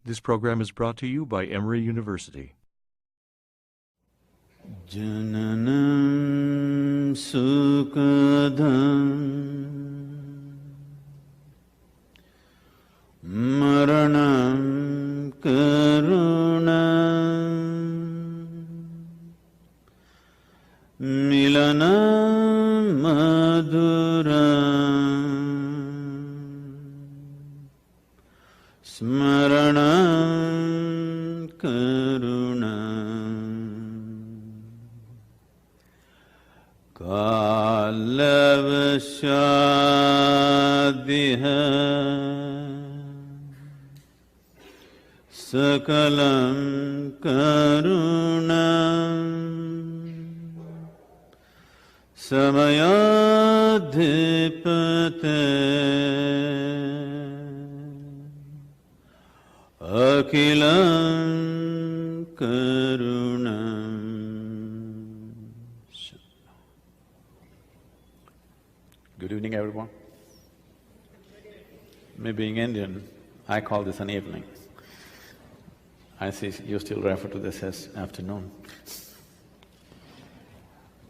This program is brought to you by Emory University. Jananam sukadam maranam karunam milanam maduram smaranam karunam kalavashadiha sakalam karunam samayadhipate akilam karunam. Good evening, everyone. Me being Indian, I call this an evening. I see you still refer to this as afternoon.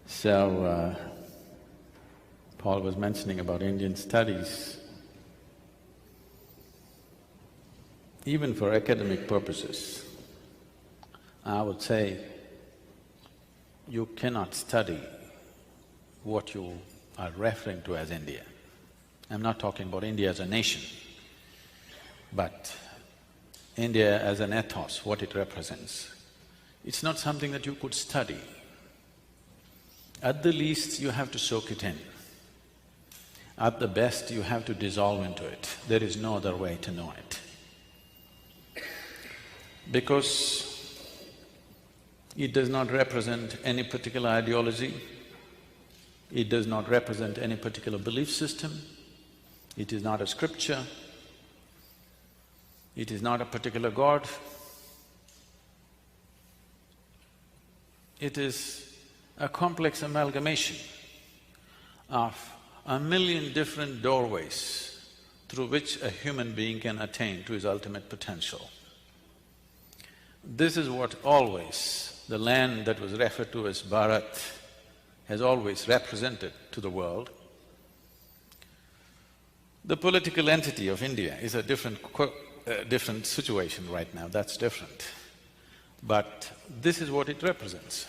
So, Paul was mentioning about Indian studies. Even for academic purposes, I would say you cannot study what you are referring to as India. I'm not talking about India as a nation, but India as an ethos, what it represents. It's not something that you could study. At the least, you have to soak it in. At the best, you have to dissolve into it. There is no other way to know it. Because it does not represent any particular ideology, it does not represent any particular belief system, it is not a scripture, it is not a particular god. It is a complex amalgamation of a million different doorways through which a human being can attain to his ultimate potential. This is what always the land that was referred to as Bharat has always represented to the world. The political entity of India is a different situation right now, that's different. But this is what it represents.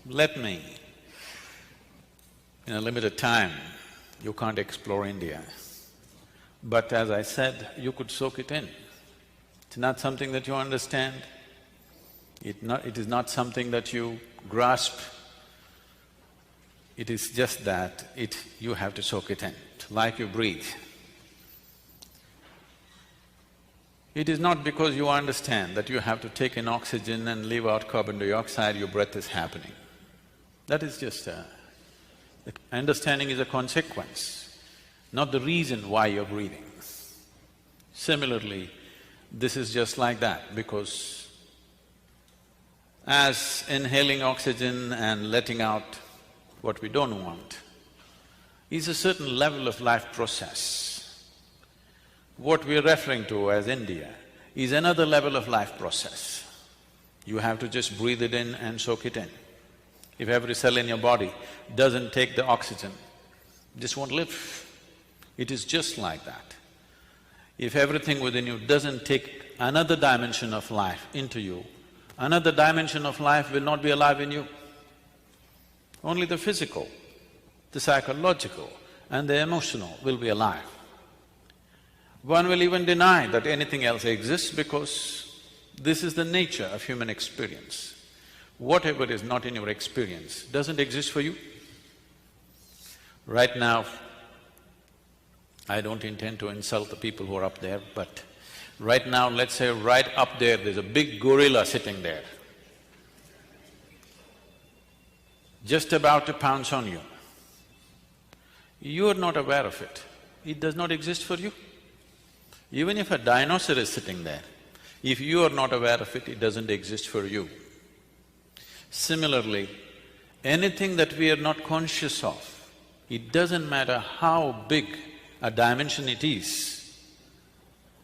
Let me, in a limited time, you can't explore India. But as I said, you could soak it in. It's not something that you understand, it is not something that you grasp. It is just that you have to soak it in, like you breathe. It is not because you understand that you have to take in oxygen and leave out carbon dioxide, your breath is happening. That is just the understanding is a consequence, not the reason why you're breathing. Similarly, this is just like that, because as inhaling oxygen and letting out what we don't want is a certain level of life process. What we're referring to as India is another level of life process. You have to just breathe it in and soak it in. If every cell in your body doesn't take the oxygen, it just won't live. It is just like that. If everything within you doesn't take another dimension of life into you, another dimension of life will not be alive in you. Only the physical, the psychological and the emotional will be alive. One will even deny that anything else exists because this is the nature of human experience. Whatever is not in your experience doesn't exist for you. Right now, I don't intend to insult the people who are up there, but right now, let's say right up there, there's a big gorilla sitting there, just about to pounce on you. You are not aware of it, it does not exist for you. Even if a dinosaur is sitting there, if you are not aware of it, it doesn't exist for you. Similarly, anything that we are not conscious of, it doesn't matter how big a dimension it is,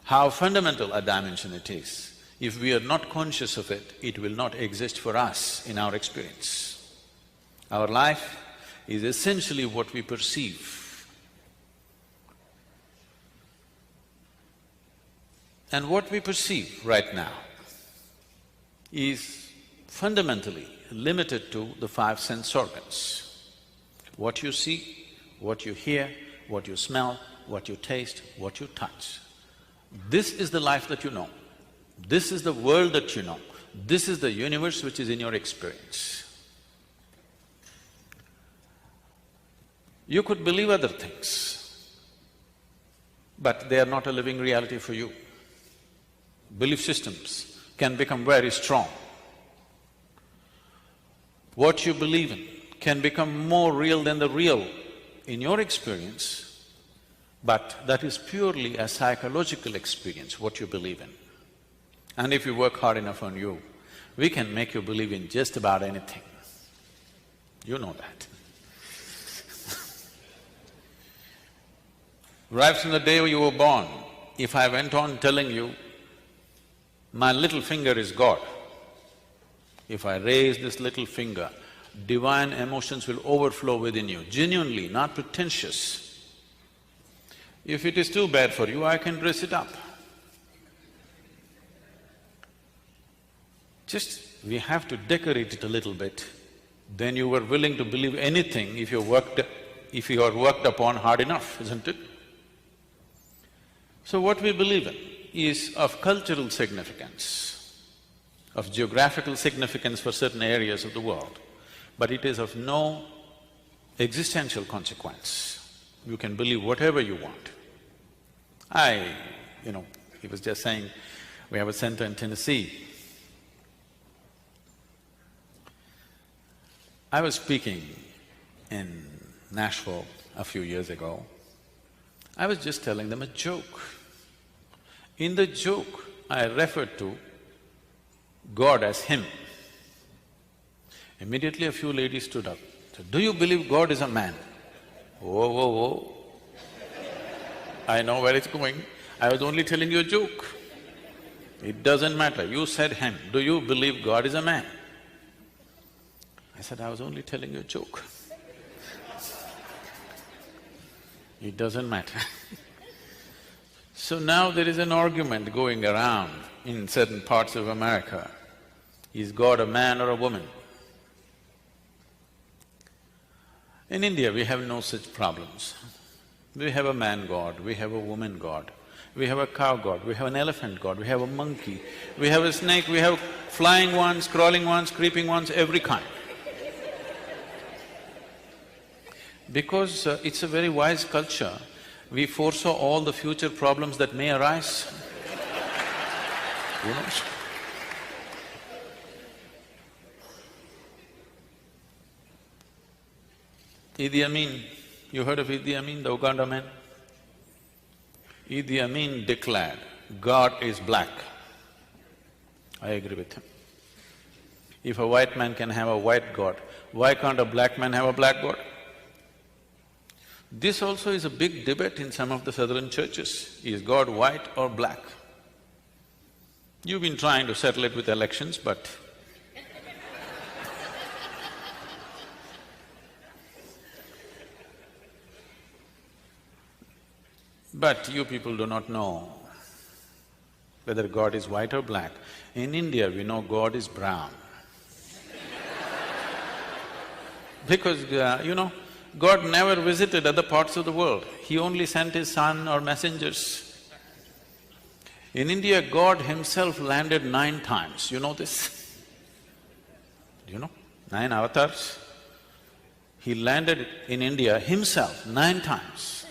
how fundamental a dimension it is, If we are not conscious of it, it will not exist for us in our experience. Our life is essentially what we perceive. And what we perceive right now is fundamentally limited to the five sense organs. What you see, what you hear, what you smell, what you taste, what you touch. This is the life that you know. This is the world that you know. This is the universe which is in your experience. You could believe other things, but they are not a living reality for you. Belief systems can become very strong. What you believe in can become more real than the real in your experience, but that is purely a psychological experience, what you believe in. And if you work hard enough on you, we can make you believe in just about anything. You know that. Right from the day you were born, if I went on telling you, my little finger is God, if I raise this little finger, divine emotions will overflow within you, genuinely, not pretentious. If it is too bad for you, I can dress it up. Just we have to decorate it a little bit, then you were willing to believe anything if you are worked upon hard enough, isn't it? So what we believe in is of cultural significance, of geographical significance for certain areas of the world, but it is of no existential consequence. You can believe whatever you want. He was just saying, we have a center in Tennessee. I was speaking in Nashville a few years ago. I was just telling them a joke. In the joke, I referred to God as Him. Immediately a few ladies stood up, said, "Do you believe God is a man?" Whoa, whoa, whoa. I know where it's going. I was only telling you a joke. It doesn't matter, you said Him. Do you believe God is a man? I said, I was only telling you a joke. It doesn't matter. So now there is an argument going around in certain parts of America. Is God a man or a woman? In India, we have no such problems. We have a man god, we have a woman god, we have a cow god, we have an elephant god, we have a monkey, we have a snake, we have flying ones, crawling ones, creeping ones, every kind. Because it's a very wise culture, we foresaw all the future problems that may arise. Who knows? Idi Amin, you heard of Idi Amin, the Uganda man? Idi Amin declared, God is black. I agree with him. If a white man can have a white God, why can't a black man have a black God? This also is a big debate in some of the southern churches. Is God white or black? You've been trying to settle it with elections, but you people do not know whether God is white or black. In India, we know God is brown. Because, God never visited other parts of the world, He only sent His son or messengers. In India, God Himself landed 9 times, you know this? Do you know? 9 avatars. He landed in India Himself 9 times.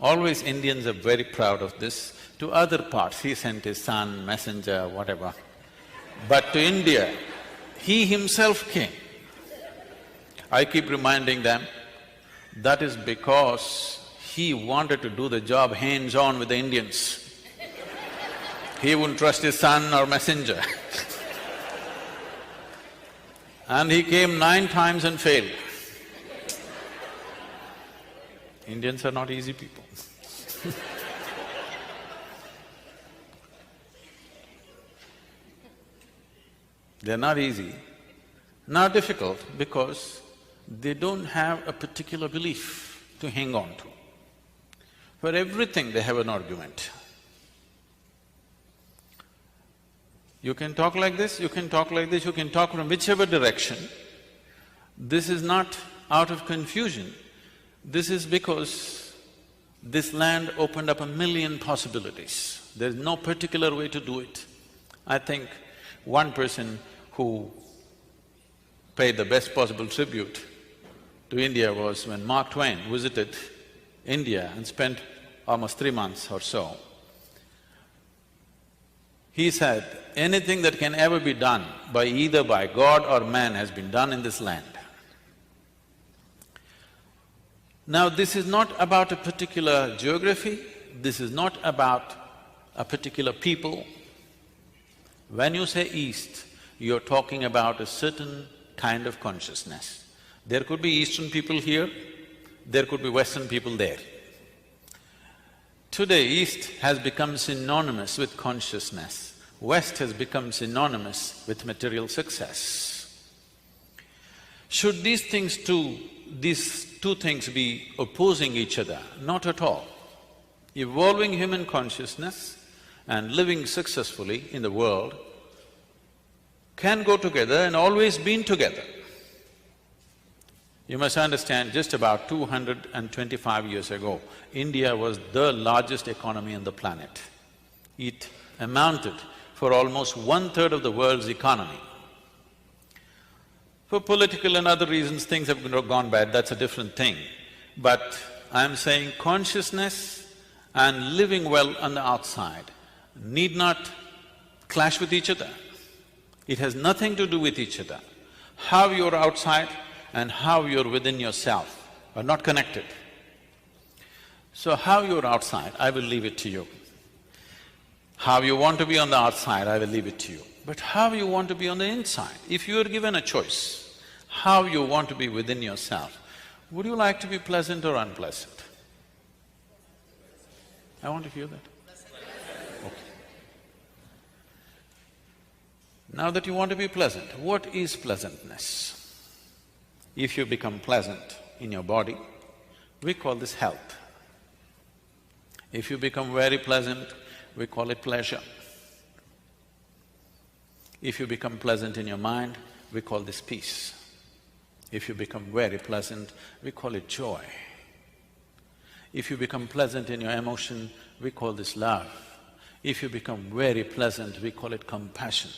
Always Indians are very proud of this. To other parts, He sent His son, messenger, whatever. But to India, He Himself came. I keep reminding them, that is because He wanted to do the job hands-on with the Indians. He wouldn't trust His son or messenger. And He came 9 times and failed. Indians are not easy people. They're not easy, not difficult, because they don't have a particular belief to hang on to. For everything they have an argument. You can talk like this, you can talk like this, you can talk from whichever direction. This is not out of confusion, this is because this land opened up a million possibilities. There's no particular way to do it. I think one person who paid the best possible tribute to India was when Mark Twain visited India and spent almost 3 months or so. He said, anything that can ever be done by either by God or man has been done in this land. Now, this is not about a particular geography, this is not about a particular people. When you say East, you're talking about a certain kind of consciousness. There could be Eastern people here, there could be Western people there. Today, East has become synonymous with consciousness, West has become synonymous with material success. Should these two things be opposing each other? Not at all. Evolving human consciousness and living successfully in the world can go together and always been together. You must understand, just about 225 years ago, India was the largest economy on the planet. It amounted for almost 1/3 of the world's economy. For political and other reasons, things have gone bad, that's a different thing. But I'm saying consciousness and living well on the outside need not clash with each other. It has nothing to do with each other. How you're outside and how you're within yourself are not connected. So how you're outside, I will leave it to you. How you want to be on the outside, I will leave it to you. But how you want to be on the inside, if you are given a choice, how you want to be within yourself, would you like to be pleasant or unpleasant? I want to hear that. Okay. Now that you want to be pleasant, what is pleasantness? If you become pleasant in your body, we call this health. If you become very pleasant, we call it pleasure. If you become pleasant in your mind, we call this peace. If you become very pleasant, we call it joy. If you become pleasant in your emotion, we call this love. If you become very pleasant, we call it compassion.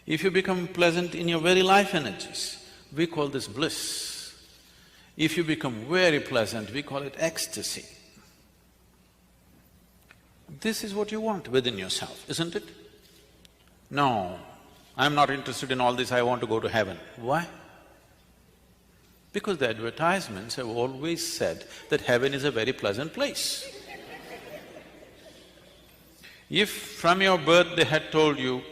If you become pleasant in your very life energies, we call this bliss. If you become very pleasant, we call it ecstasy. This is what you want within yourself, isn't it? No, I'm not interested in all this, I want to go to heaven. Why? Because the advertisements have always said that heaven is a very pleasant place. If from your birth they had told you,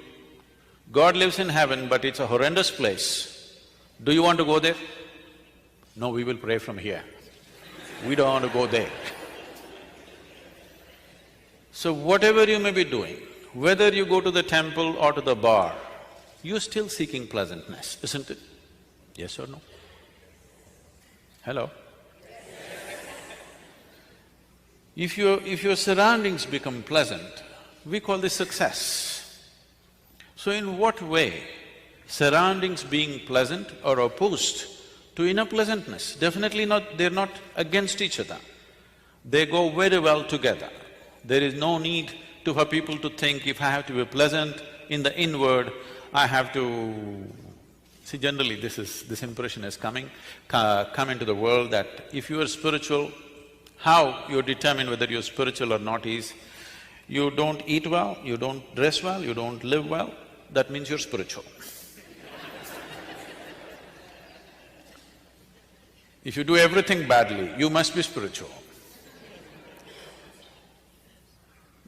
God lives in heaven but it's a horrendous place, do you want to go there? No, we will pray from here. We don't want to go there. So whatever you may be doing, whether you go to the temple or to the bar, you're still seeking pleasantness, isn't it? Yes or no? Hello? If your surroundings become pleasant, we call this success. So in what way surroundings being pleasant are opposed to inner pleasantness? Definitely not, they're not against each other. They go very well together. There is no need for people to think, if I have to be pleasant in the inward, I have to… See, generally this impression is come into the world that if you are spiritual, how you determine whether you're spiritual or not is, you don't eat well, you don't dress well, you don't live well, that means you're spiritual. If you do everything badly, you must be spiritual.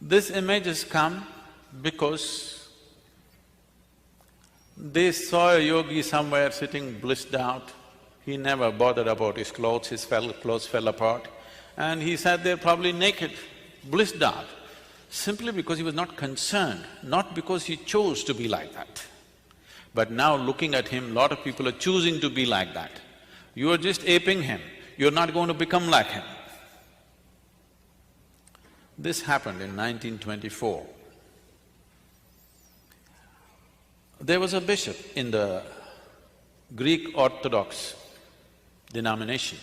This image has come because they saw a yogi somewhere sitting blissed out. He never bothered about his clothes, clothes fell apart, and he sat there probably naked, blissed out, simply because he was not concerned, not because he chose to be like that. But now looking at him, lot of people are choosing to be like that. You are just aping him, you're not going to become like him. This happened in 1924. There was a bishop in the Greek Orthodox denomination.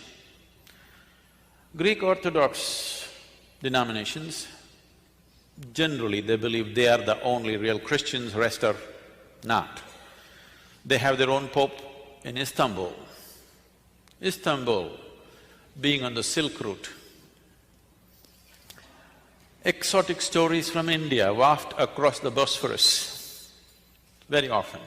Greek Orthodox denominations, generally they believe they are the only real Christians, rest are not. They have their own pope in Istanbul. Istanbul being on the Silk Route, exotic stories from India waft across the Bosphorus very often.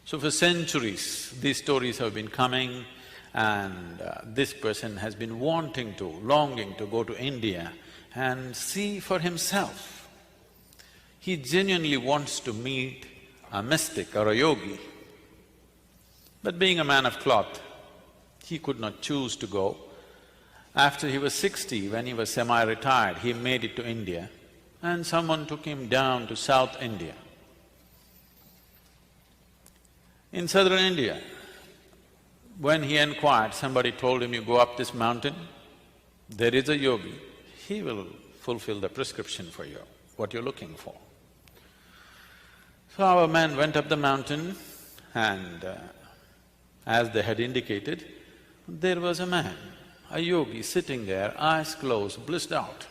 So for centuries, these stories have been coming and this person has been wanting to, longing to go to India and see for himself. He genuinely wants to meet a mystic or a yogi. But being a man of cloth, he could not choose to go. After he was 60, when he was semi-retired, he made it to India and someone took him down to South India. In southern India, when he inquired, somebody told him, you go up this mountain, there is a yogi, he will fulfill the prescription for you, what you're looking for. So our man went up the mountain and as they had indicated, there was a man, a yogi sitting there, eyes closed, blissed out.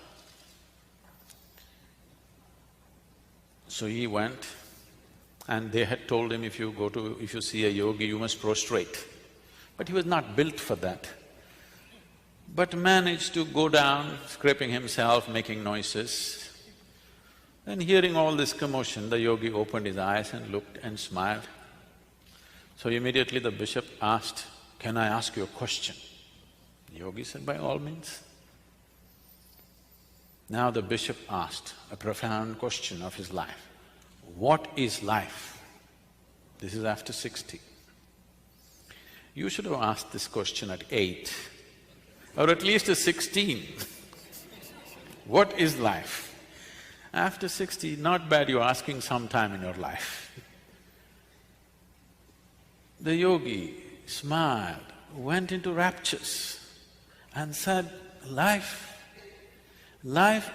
So he went and they had told him, if you see a yogi, you must prostrate. But he was not built for that. But managed to go down, scraping himself, making noises. And hearing all this commotion, the yogi opened his eyes and looked and smiled. So immediately the bishop asked, can I ask you a question? The yogi said, by all means. Now the bishop asked a profound question of his life. What is life? This is after 60. You should have asked this question at 8 or at least at 16. What is life? After 60, not bad you're asking sometime in your life. The yogi smiled, went into raptures and said, life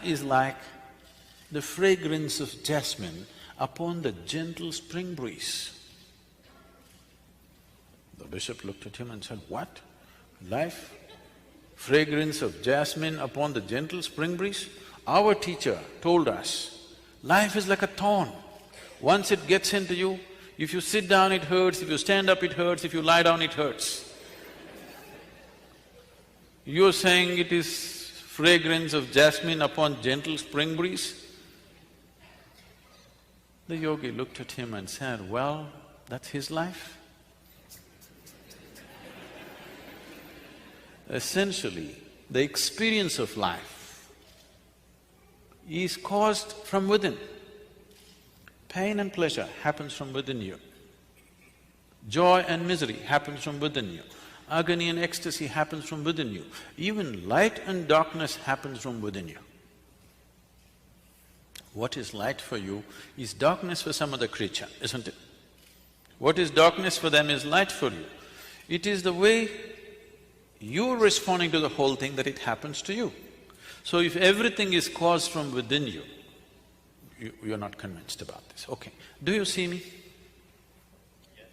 is like the fragrance of jasmine upon the gentle spring breeze. The bishop looked at him and said, what? Life? Fragrance of jasmine upon the gentle spring breeze? Our teacher told us, life is like a thorn. Once it gets into you, if you sit down it hurts, if you stand up it hurts, if you lie down it hurts. You're saying it is fragrance of jasmine upon gentle spring breeze? The yogi looked at him and said, well, that's his life. Essentially, the experience of life is caused from within. Pain and pleasure happens from within you. Joy and misery happens from within you. Agony and ecstasy happens from within you. Even light and darkness happens from within you. What is light for you is darkness for some other creature, isn't it? What is darkness for them is light for you. It is the way you're responding to the whole thing that it happens to you. So if everything is caused from within you, you're not convinced about this. Okay, do you see me? Yes.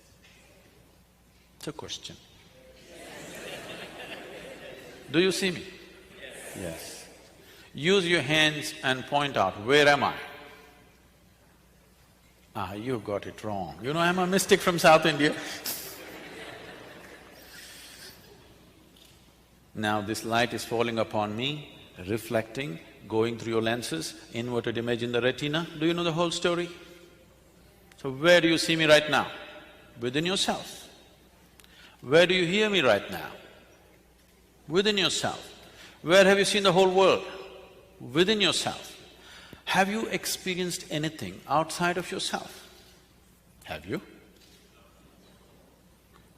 It's a question. Do you see me? Yes. Yes. Use your hands and point out, where am I? Ah, you got it wrong. You know, I'm a mystic from South India. Now this light is falling upon me, reflecting, going through your lenses, inverted image in the retina. Do you know the whole story? So where do you see me right now? Within yourself. Where do you hear me right now? Within yourself. Where have you seen the whole world? Within yourself. Have you experienced anything outside of yourself? Have you?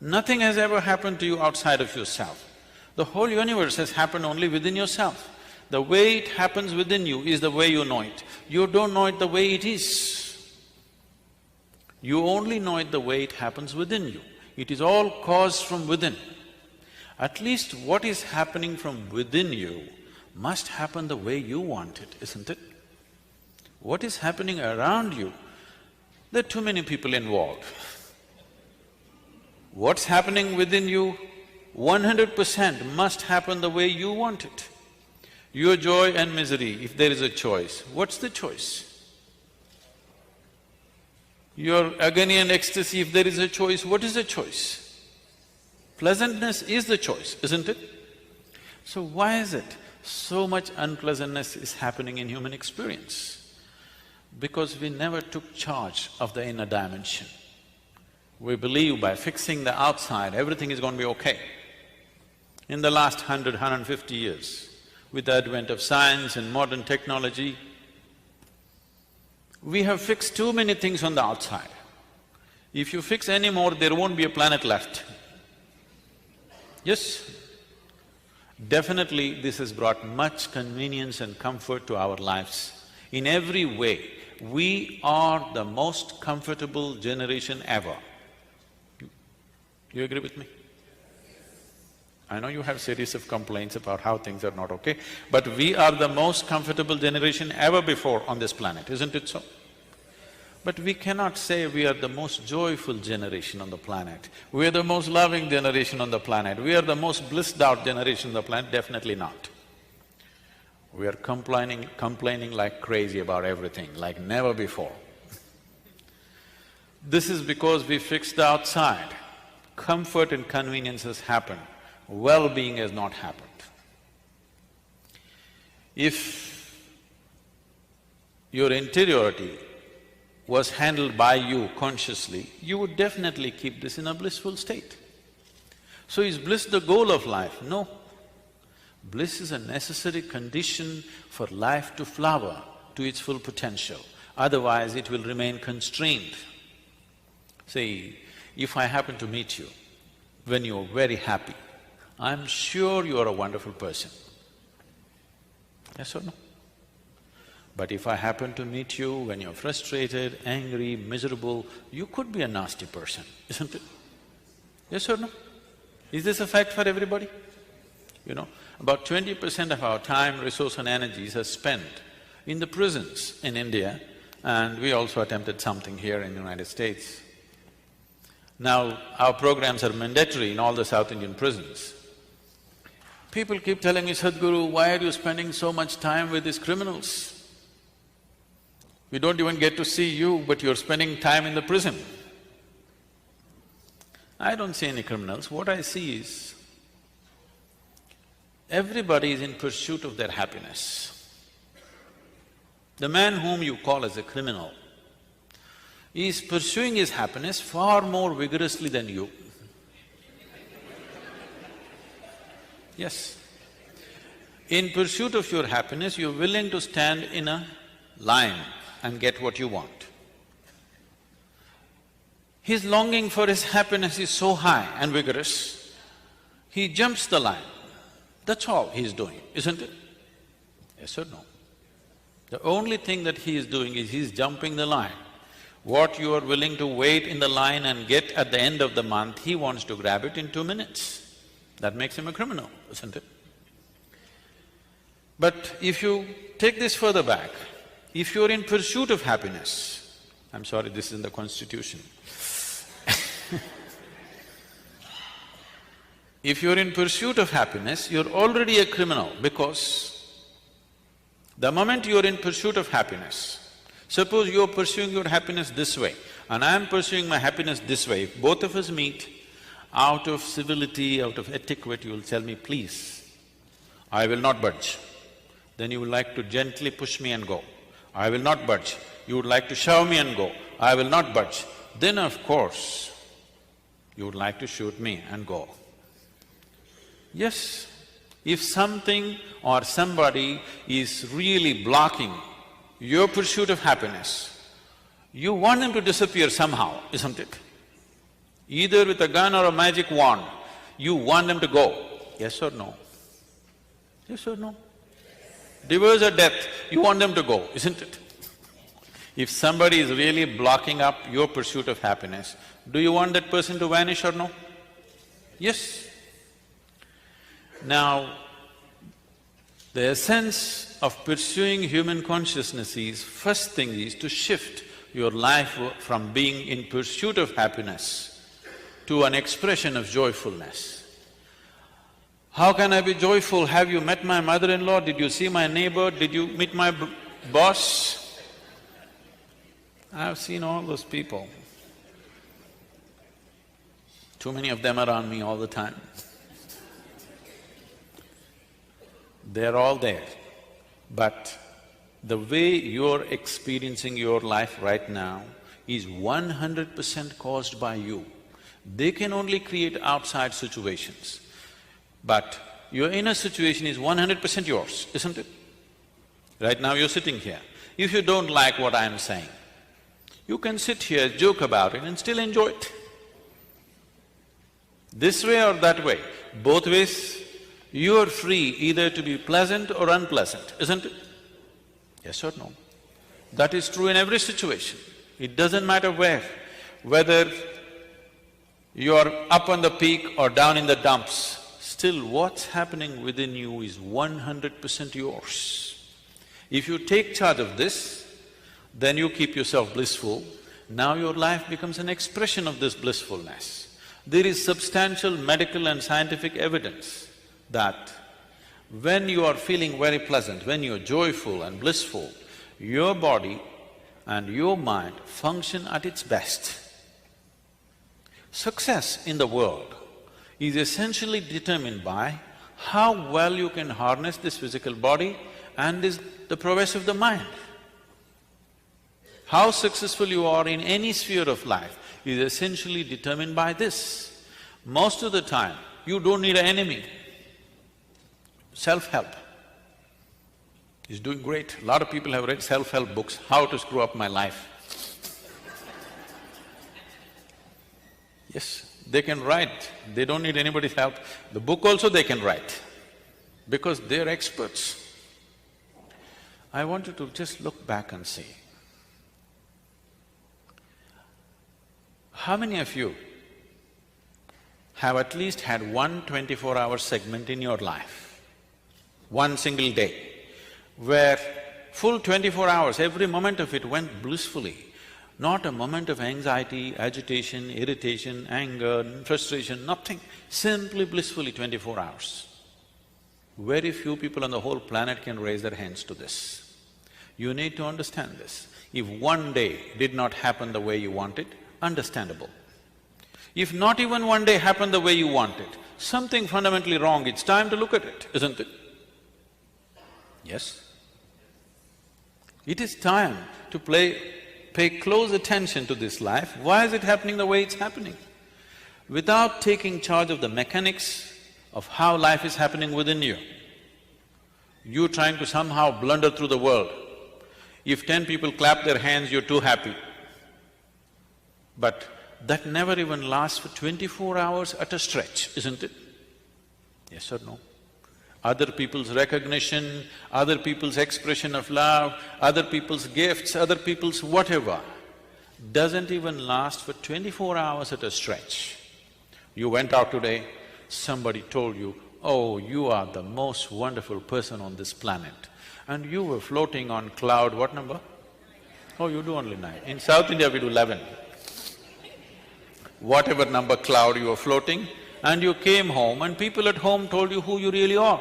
Nothing has ever happened to you outside of yourself. The whole universe has happened only within yourself. The way it happens within you is the way you know it. You don't know it the way it is. You only know it the way it happens within you. It is all caused from within. At least what is happening from within you must happen the way you want it, isn't it? What is happening around you, there are too many people involved. What's happening within you, 100% must happen the way you want it. Your joy and misery, if there is a choice, what's the choice? Your agony and ecstasy, if there is a choice, what is the choice? Pleasantness is the choice, isn't it? So why is it so much unpleasantness is happening in human experience? Because we never took charge of the inner dimension. We believe by fixing the outside, everything is going to be okay. In the last 150 years, with the advent of science and modern technology, we have fixed too many things on the outside. If you fix any more, there won't be a planet left. Yes? Definitely this has brought much convenience and comfort to our lives. In every way, we are the most comfortable generation ever. You agree with me? I know you have series of complaints about how things are not okay, but we are the most comfortable generation ever before on this planet, isn't it so? But we cannot say we are the most joyful generation on the planet, we are the most loving generation on the planet, we are the most blissed out generation on the planet, definitely not. We are complaining like crazy about everything, like never before. This is because we fixed the outside. Comfort and convenience has happened, well-being has not happened. If your interiority was handled by you consciously, you would definitely keep this in a blissful state. So is bliss the goal of life? No. Bliss is a necessary condition for life to flower to its full potential, otherwise it will remain constrained. See, if I happen to meet you when you're very happy, I'm sure you're a wonderful person. Yes or no? But if I happen to meet you when you're frustrated, angry, miserable, you could be a nasty person, isn't it? Yes or no? Is this a fact for everybody? You know, about 20% of our time, resource and energies are spent in the prisons in India, and we also attempted something here in the United States. Now, our programs are mandatory in all the South Indian prisons. People keep telling me, Sadhguru, why are you spending so much time with these criminals? We don't even get to see you, but you're spending time in the prison. I don't see any criminals. What I see is, everybody is in pursuit of their happiness. The man whom you call as a criminal is pursuing his happiness far more vigorously than you. Yes. In pursuit of your happiness, you're willing to stand in a line and get what you want. His longing for his happiness is so high and vigorous, he jumps the line. That's all he's doing, isn't it? Yes or no? The only thing that he is doing is he's jumping the line. What you are willing to wait in the line and get at the end of the month, he wants to grab it in 2 minutes. That makes him a criminal, isn't it? But if you take this further back, if you're in pursuit of happiness, I'm sorry, this is in the Constitution. If you're in pursuit of happiness, you're already a criminal because the moment you're in pursuit of happiness, suppose you're pursuing your happiness this way and I'm pursuing my happiness this way, if both of us meet, out of civility, out of etiquette, you will tell me, please, I will not budge. Then you would like to gently push me and go. I will not budge. You would like to shove me and go. I will not budge. Then of course, you would like to shoot me and go. Yes, if something or somebody is really blocking your pursuit of happiness, you want them to disappear somehow, isn't it? Either with a gun or a magic wand, you want them to go, yes or no? Yes or no? Divorce or death, you want them to go, isn't it? If somebody is really blocking up your pursuit of happiness, do you want that person to vanish or no? Yes. Now, the essence of pursuing human consciousness is, first thing is to shift your life from being in pursuit of happiness to an expression of joyfulness. How can I be joyful? Have you met my mother-in-law? Did you see my neighbor? Did you meet my boss? I've seen all those people. Too many of them around me all the time. They're all there. But the way you're experiencing your life right now is 100% caused by you. They can only create outside situations. But your inner situation is 100% yours, isn't it? Right now you're sitting here. If you don't like what I'm saying, you can sit here, joke about it and still enjoy it. This way or that way, both ways, you're free either to be pleasant or unpleasant, isn't it? Yes or no? That is true in every situation. It doesn't matter where, whether you're up on the peak or down in the dumps, still what's happening within you is 100% yours. If you take charge of this, then you keep yourself blissful. Now your life becomes an expression of this blissfulness. There is substantial medical and scientific evidence that when you are feeling very pleasant, when you're joyful and blissful, your body and your mind function at its best. Success in the world is essentially determined by how well you can harness this physical body and the prowess of the mind. How successful you are in any sphere of life is essentially determined by this. Most of the time, you don't need an enemy. Self-help is doing great. A lot of people have read self-help books, how to screw up my life. Yes, they can write, they don't need anybody's help. The book also they can write, because they're experts. I want you to just look back and see. How many of you have at least had one 24-hour segment in your life, one single day, where full 24 hours, every moment of it went blissfully, not a moment of anxiety, agitation, irritation, anger, frustration, nothing, simply blissfully 24 hours. Very few people on the whole planet can raise their hands to this. You need to understand this. If one day did not happen the way you want it, understandable. If not even one day happened the way you want it, something fundamentally wrong, it's time to look at it, isn't it? Yes? It is time to pay close attention to this life. Why is it happening the way it's happening? Without taking charge of the mechanics of how life is happening within you, you're trying to somehow blunder through the world. If 10 people clap their hands, you're too happy. But that never even lasts for 24 hours at a stretch, isn't it? Yes or no? Other people's recognition, other people's expression of love, other people's gifts, other people's whatever, doesn't even last for 24 hours at a stretch. You went out today, somebody told you, oh, you are the most wonderful person on this planet. And you were floating on cloud, what number? Oh, you do only 9. In South India, we do 11. Whatever number cloud you were floating, and you came home and people at home told you who you really are.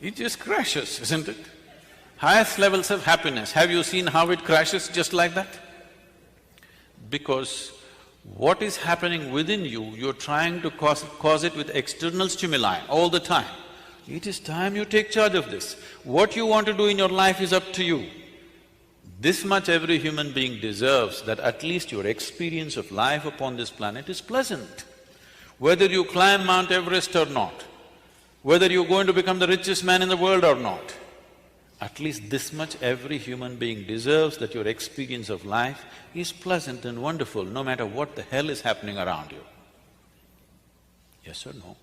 It just crashes, isn't it? Highest levels of happiness, have you seen how it crashes just like that? Because what is happening within you, you're trying to cause it with external stimuli all the time. It is time you take charge of this. What you want to do in your life is up to you. This much every human being deserves, that at least your experience of life upon this planet is pleasant. Whether you climb Mount Everest or not, whether you're going to become the richest man in the world or not, at least this much every human being deserves, that your experience of life is pleasant and wonderful, no matter what the hell is happening around you. Yes or no?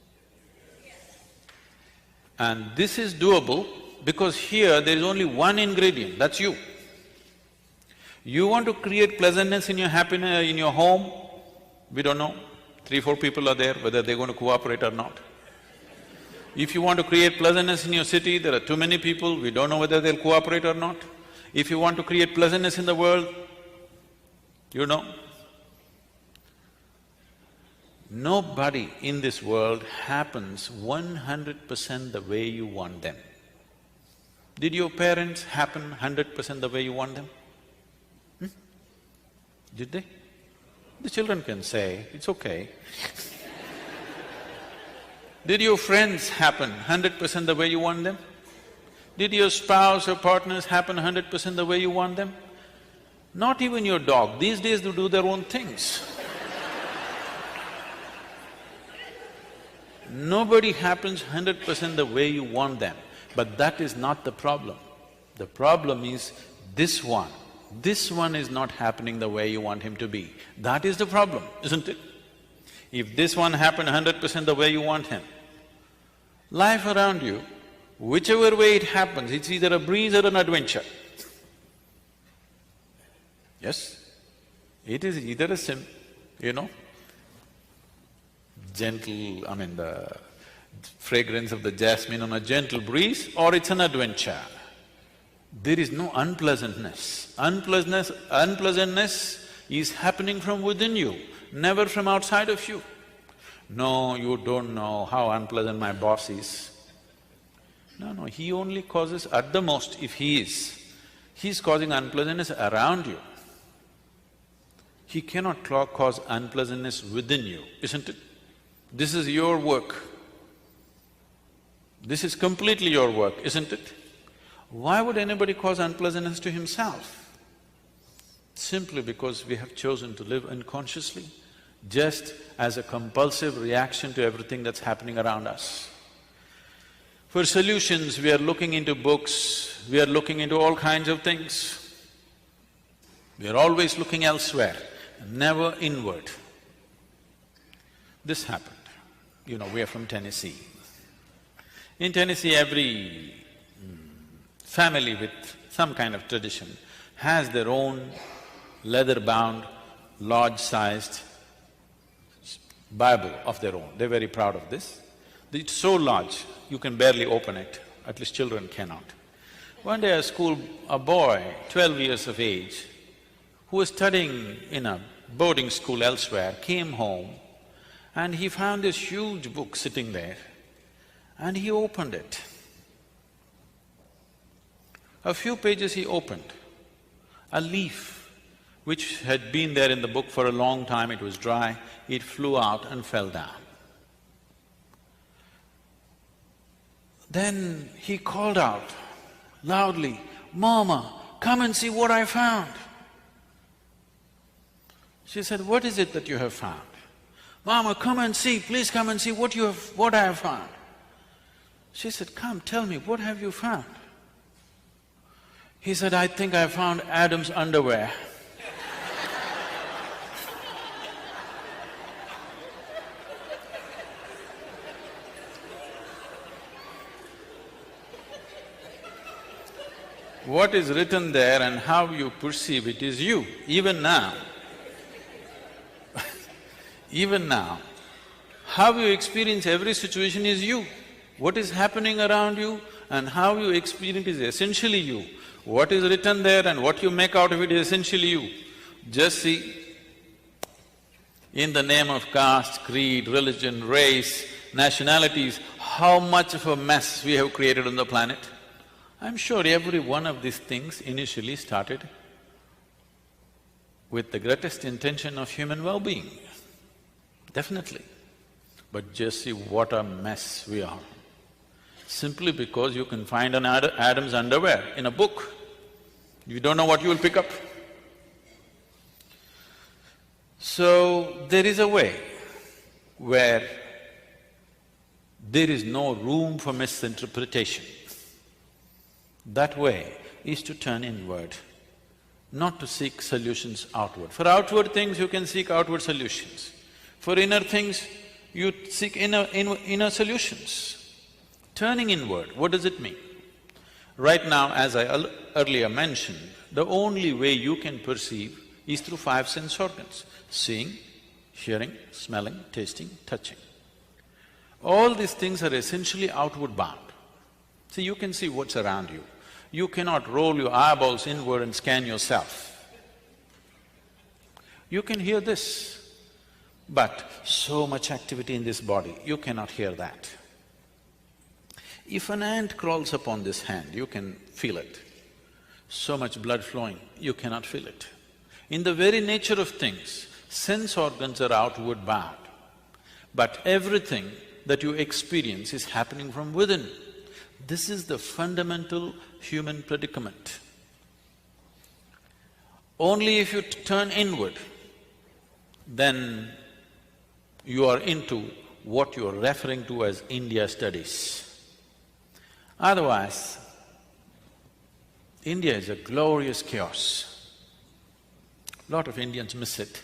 And this is doable because here there is only one ingredient, that's you. You want to create pleasantness in your happiness, in your home, we don't know. 3, 4 people are there, whether they're going to cooperate or not. If you want to create pleasantness in your city, there are too many people, we don't know whether they'll cooperate or not. If you want to create pleasantness in the world, you know. Nobody in this world happens 100% the way you want them. Did your parents happen 100% the way you want them? Did they? The children can say, it's okay. Did your friends happen 100% the way you want them? Did your spouse or partners happen 100% the way you want them? Not even your dog, these days they do their own things. Nobody happens 100% the way you want them, but that is not the problem. The problem is this one is not happening the way you want him to be. That is the problem, isn't it? If this one happened 100% the way you want him, life around you, whichever way it happens, it's either a breeze or an adventure. Yes? It is either a gentle, the fragrance of the jasmine on a gentle breeze, or it's an adventure. There is no unpleasantness. Unpleasantness is happening from within you, never from outside of you. No, you don't know how unpleasant my boss is. No, he only causes, at the most, if he's causing unpleasantness around you. He cannot cause unpleasantness within you, isn't it? This is your work. This is completely your work, isn't it? Why would anybody cause unpleasantness to himself? Simply because we have chosen to live unconsciously, just as a compulsive reaction to everything that's happening around us. For solutions, we are looking into books, we are looking into all kinds of things. We are always looking elsewhere, never inward. This happened. We are from Tennessee. In Tennessee, every family with some kind of tradition has their own leather-bound, large-sized Bible of their own. They're very proud of this. It's so large, you can barely open it, at least children cannot. One day a boy, 12 years of age, who was studying in a boarding school elsewhere, came home and he found this huge book sitting there and he opened it. A few pages he opened, a leaf which had been there in the book for a long time, it was dry, it flew out and fell down. Then he called out loudly, "Mama, come and see what I found." She said, "What is it that you have found?" "Mama, come and see, please come and see what I have found." She said, "Come, tell me, what have you found?" He said, "I think I found Adam's underwear." What is written there and how you perceive it is you, even now. Even now, how you experience every situation is you. What is happening around you and how you experience is essentially you. What is written there and what you make out of it is essentially you. Just see, in the name of caste, creed, religion, race, nationalities, how much of a mess we have created on the planet. I'm sure every one of these things initially started with the greatest intention of human well-being, definitely. But just see what a mess we are. Simply because you can find an Adam's underwear in a book, you don't know what you will pick up. So, there is a way where there is no room for misinterpretation. That way is to turn inward, not to seek solutions outward. For outward things, you can seek outward solutions. For inner things, you seek inner solutions. Turning inward, what does it mean? Right now, as I earlier mentioned, the only way you can perceive is through five sense organs: seeing, hearing, smelling, tasting, touching. All these things are essentially outward bound. See, you can see what's around you. You cannot roll your eyeballs inward and scan yourself. You can hear this, but so much activity in this body, you cannot hear that. If an ant crawls upon this hand, you can feel it. So much blood flowing, you cannot feel it. In the very nature of things, sense organs are outward bound, but everything that you experience is happening from within. This is the fundamental human predicament. Only if you turn inward, then you are into what you are referring to as India studies. Otherwise, India is a glorious chaos. Lot of Indians miss it.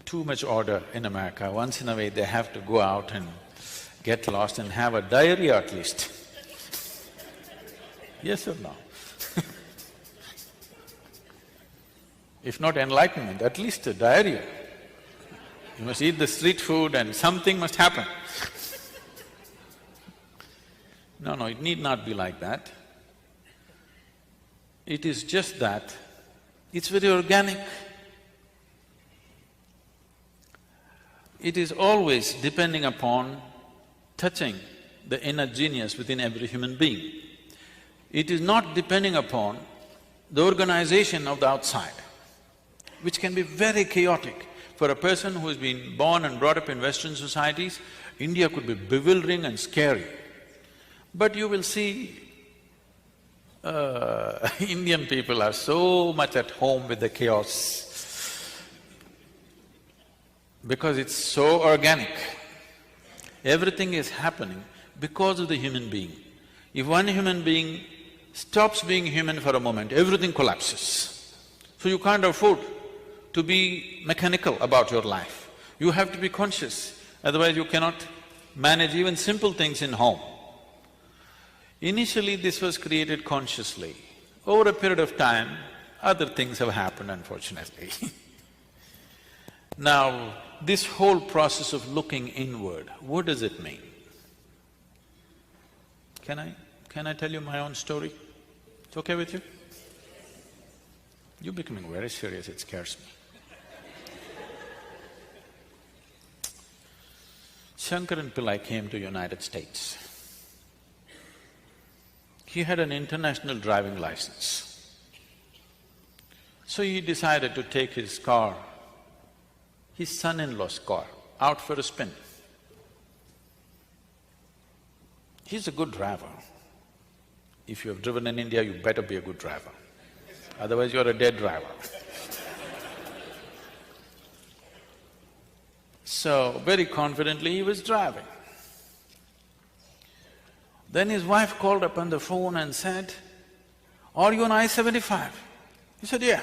Too much order in America. Once in a way they have to go out and get lost and have a diarrhea at least. Yes or no? If not enlightenment, at least a diarrhea. You must eat the street food and something must happen. No, it need not be like that. It is just that it's very organic. It is always depending upon touching the inner genius within every human being. It is not depending upon the organization of the outside, which can be very chaotic. For a person who has been born and brought up in Western societies, India could be bewildering and scary. But you will see, Indian people are so much at home with the chaos because it's so organic. Everything is happening because of the human being. If one human being stops being human for a moment, everything collapses. So you can't afford to be mechanical about your life. You have to be conscious, otherwise you cannot manage even simple things in home. Initially, this was created consciously. Over a period of time, other things have happened, unfortunately. Now, this whole process of looking inward, what does it mean? Can I tell you my own story? It's okay with you? You're becoming very serious, it scares me. Shankaran Pillai came to United States. He had an international driving license. So he decided to take his car, his son-in-law's car, out for a spin. He's a good driver. If you have driven in India, you better be a good driver, otherwise you're a dead driver. So, very confidently he was driving. Then his wife called up on the phone and said, "Are you on I-75?" He said, "Yeah."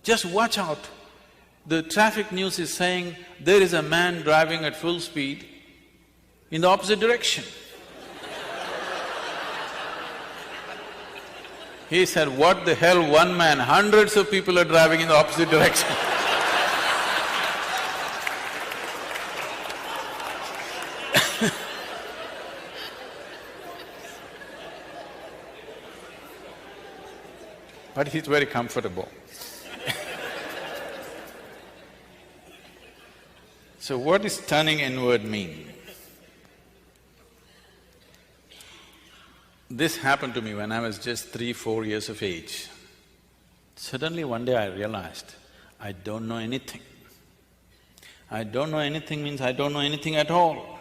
"Just watch out, the traffic news is saying there is a man driving at full speed in the opposite direction." He said, "What the hell, one man, hundreds of people are driving in the opposite direction." But he's very comfortable. So what does turning inward mean? This happened to me when I was just 3-4 years of age. Suddenly one day I realized, I don't know anything. I don't know anything means I don't know anything at all.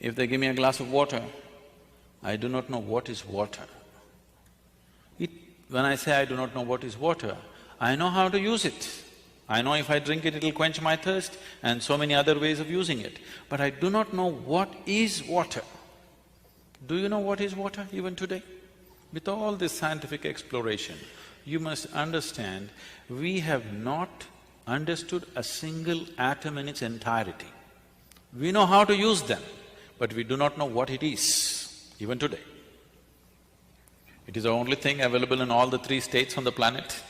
If they give me a glass of water, I do not know what is water. When I say I do not know what is water, I know how to use it. I know if I drink it, it'll quench my thirst and so many other ways of using it. But I do not know what is water. Do you know what is water even today? With all this scientific exploration, you must understand, we have not understood a single atom in its entirety. We know how to use them. but we do not know what it is, even today. It is the only thing available in all the three states on the planet.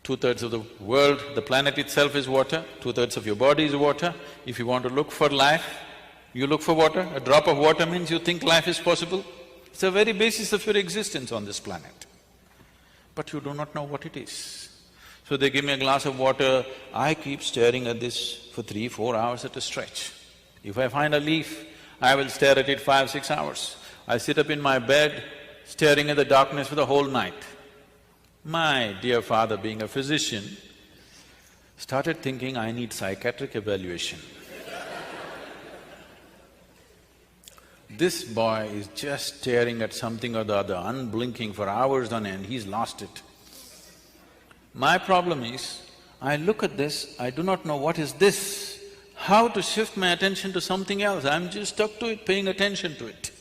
2/3 of the world, the planet itself is water, 2/3 of your body is water. If you want to look for life, you look for water. A drop of water means you think life is possible. It's the very basis of your existence on this planet. But you do not know what it is. So they give me a glass of water, I keep staring at this for 3-4 hours at a stretch. If I find a leaf, I will stare at it 5-6 hours. I sit up in my bed, staring at the darkness for the whole night. My dear father, being a physician, started thinking I need psychiatric evaluation. This boy is just staring at something or the other, unblinking for hours on end, he's lost it. My problem is, I look at this, I do not know what is this, how to shift my attention to something else, I'm just stuck to it, paying attention to it.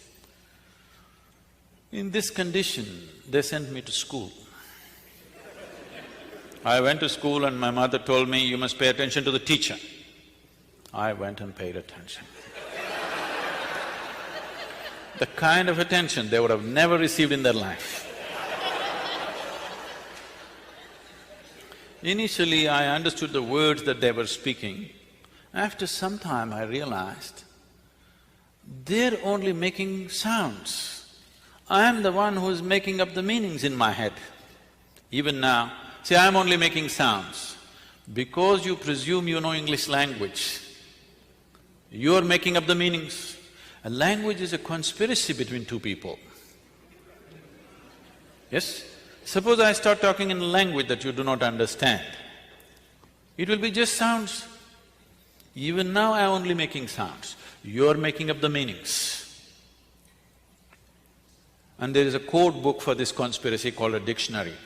In this condition, they sent me to school. I went to school and my mother told me, you must pay attention to the teacher. I went and paid attention. The kind of attention they would have never received in their life. Initially, I understood the words that they were speaking. After some time, I realized they're only making sounds. I am the one who's making up the meanings in my head. Even now, see, I'm only making sounds. Because you presume you know English language, you're making up the meanings. A language is a conspiracy between two people. Yes? Suppose I start talking in a language that you do not understand, it will be just sounds. Even now I'm only making sounds, you're making up the meanings. And there is a code book for this conspiracy called a dictionary.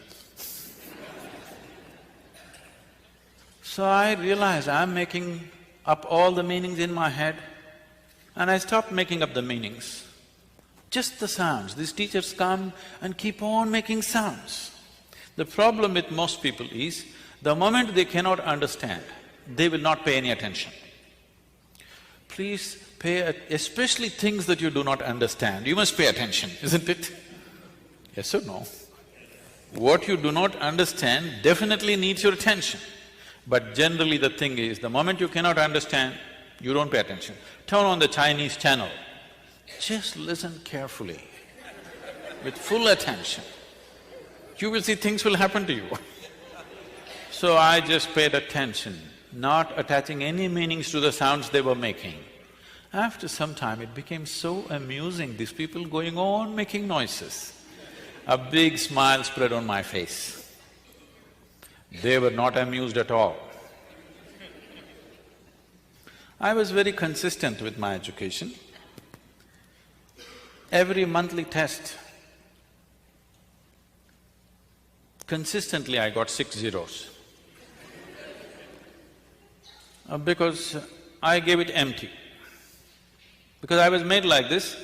So I realized I'm making up all the meanings in my head, and I stopped making up the meanings. Just the sounds. These teachers come and keep on making sounds. The problem with most people is, the moment they cannot understand, they will not pay any attention. Please especially things that you do not understand, you must pay attention, isn't it? Yes or no? What you do not understand definitely needs your attention. But generally the thing is, the moment you cannot understand, you don't pay attention. Turn on the Chinese channel, just listen carefully, with full attention. You will see things will happen to you. So I just paid attention, not attaching any meanings to the sounds they were making. After some time, it became so amusing, these people going on making noises. A big smile spread on my face. They were not amused at all. I was very consistent with my education. Every monthly test, consistently I got 6 zeros. Because I gave it empty. Because I was made like this,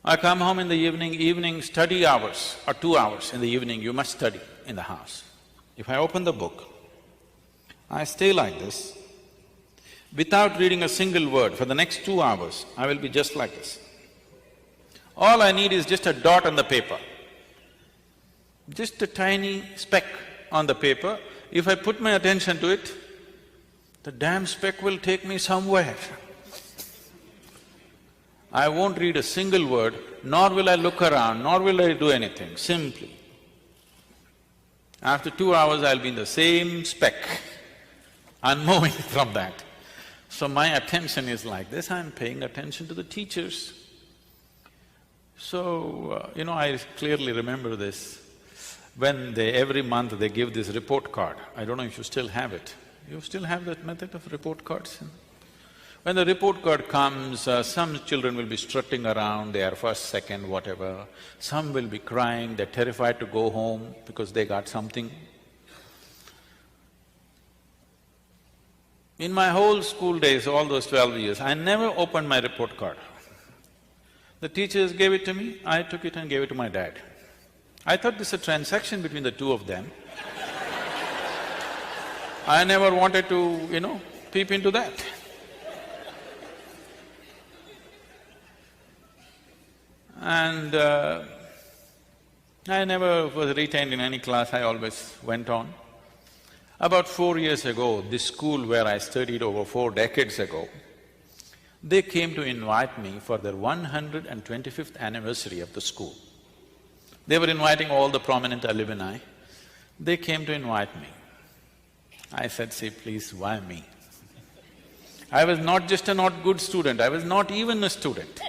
I come home in the evening study hours, or 2 hours in the evening, you must study in the house. If I open the book, I stay like this, without reading a single word for the next 2 hours, I will be just like this. All I need is just a dot on the paper, just a tiny speck on the paper. If I put my attention to it, the damn speck will take me somewhere. I won't read a single word, nor will I look around, nor will I do anything, simply. After 2 hours, I'll be in the same speck, unmoving from that. So my attention is like this, I'm paying attention to the teachers. So, I clearly remember this. When every month they give this report card, I don't know if you still have it. You still have that method of report cards? When the report card comes, some children will be strutting around, they are first, second, whatever. Some will be crying, they're terrified to go home because they got something. In my whole school days, all those 12 years, I never opened my report card. The teachers gave it to me, I took it and gave it to my dad. I thought this is a transaction between the two of them. I never wanted to, peep into that. And I never was retained in any class, I always went on. About 4 years ago, this school where I studied over 4 decades ago, they came to invite me for their 125th anniversary of the school. They were inviting all the prominent alumni. They came to invite me. I said, "See, please, why me?" I was not just a not good student, I was not even a student.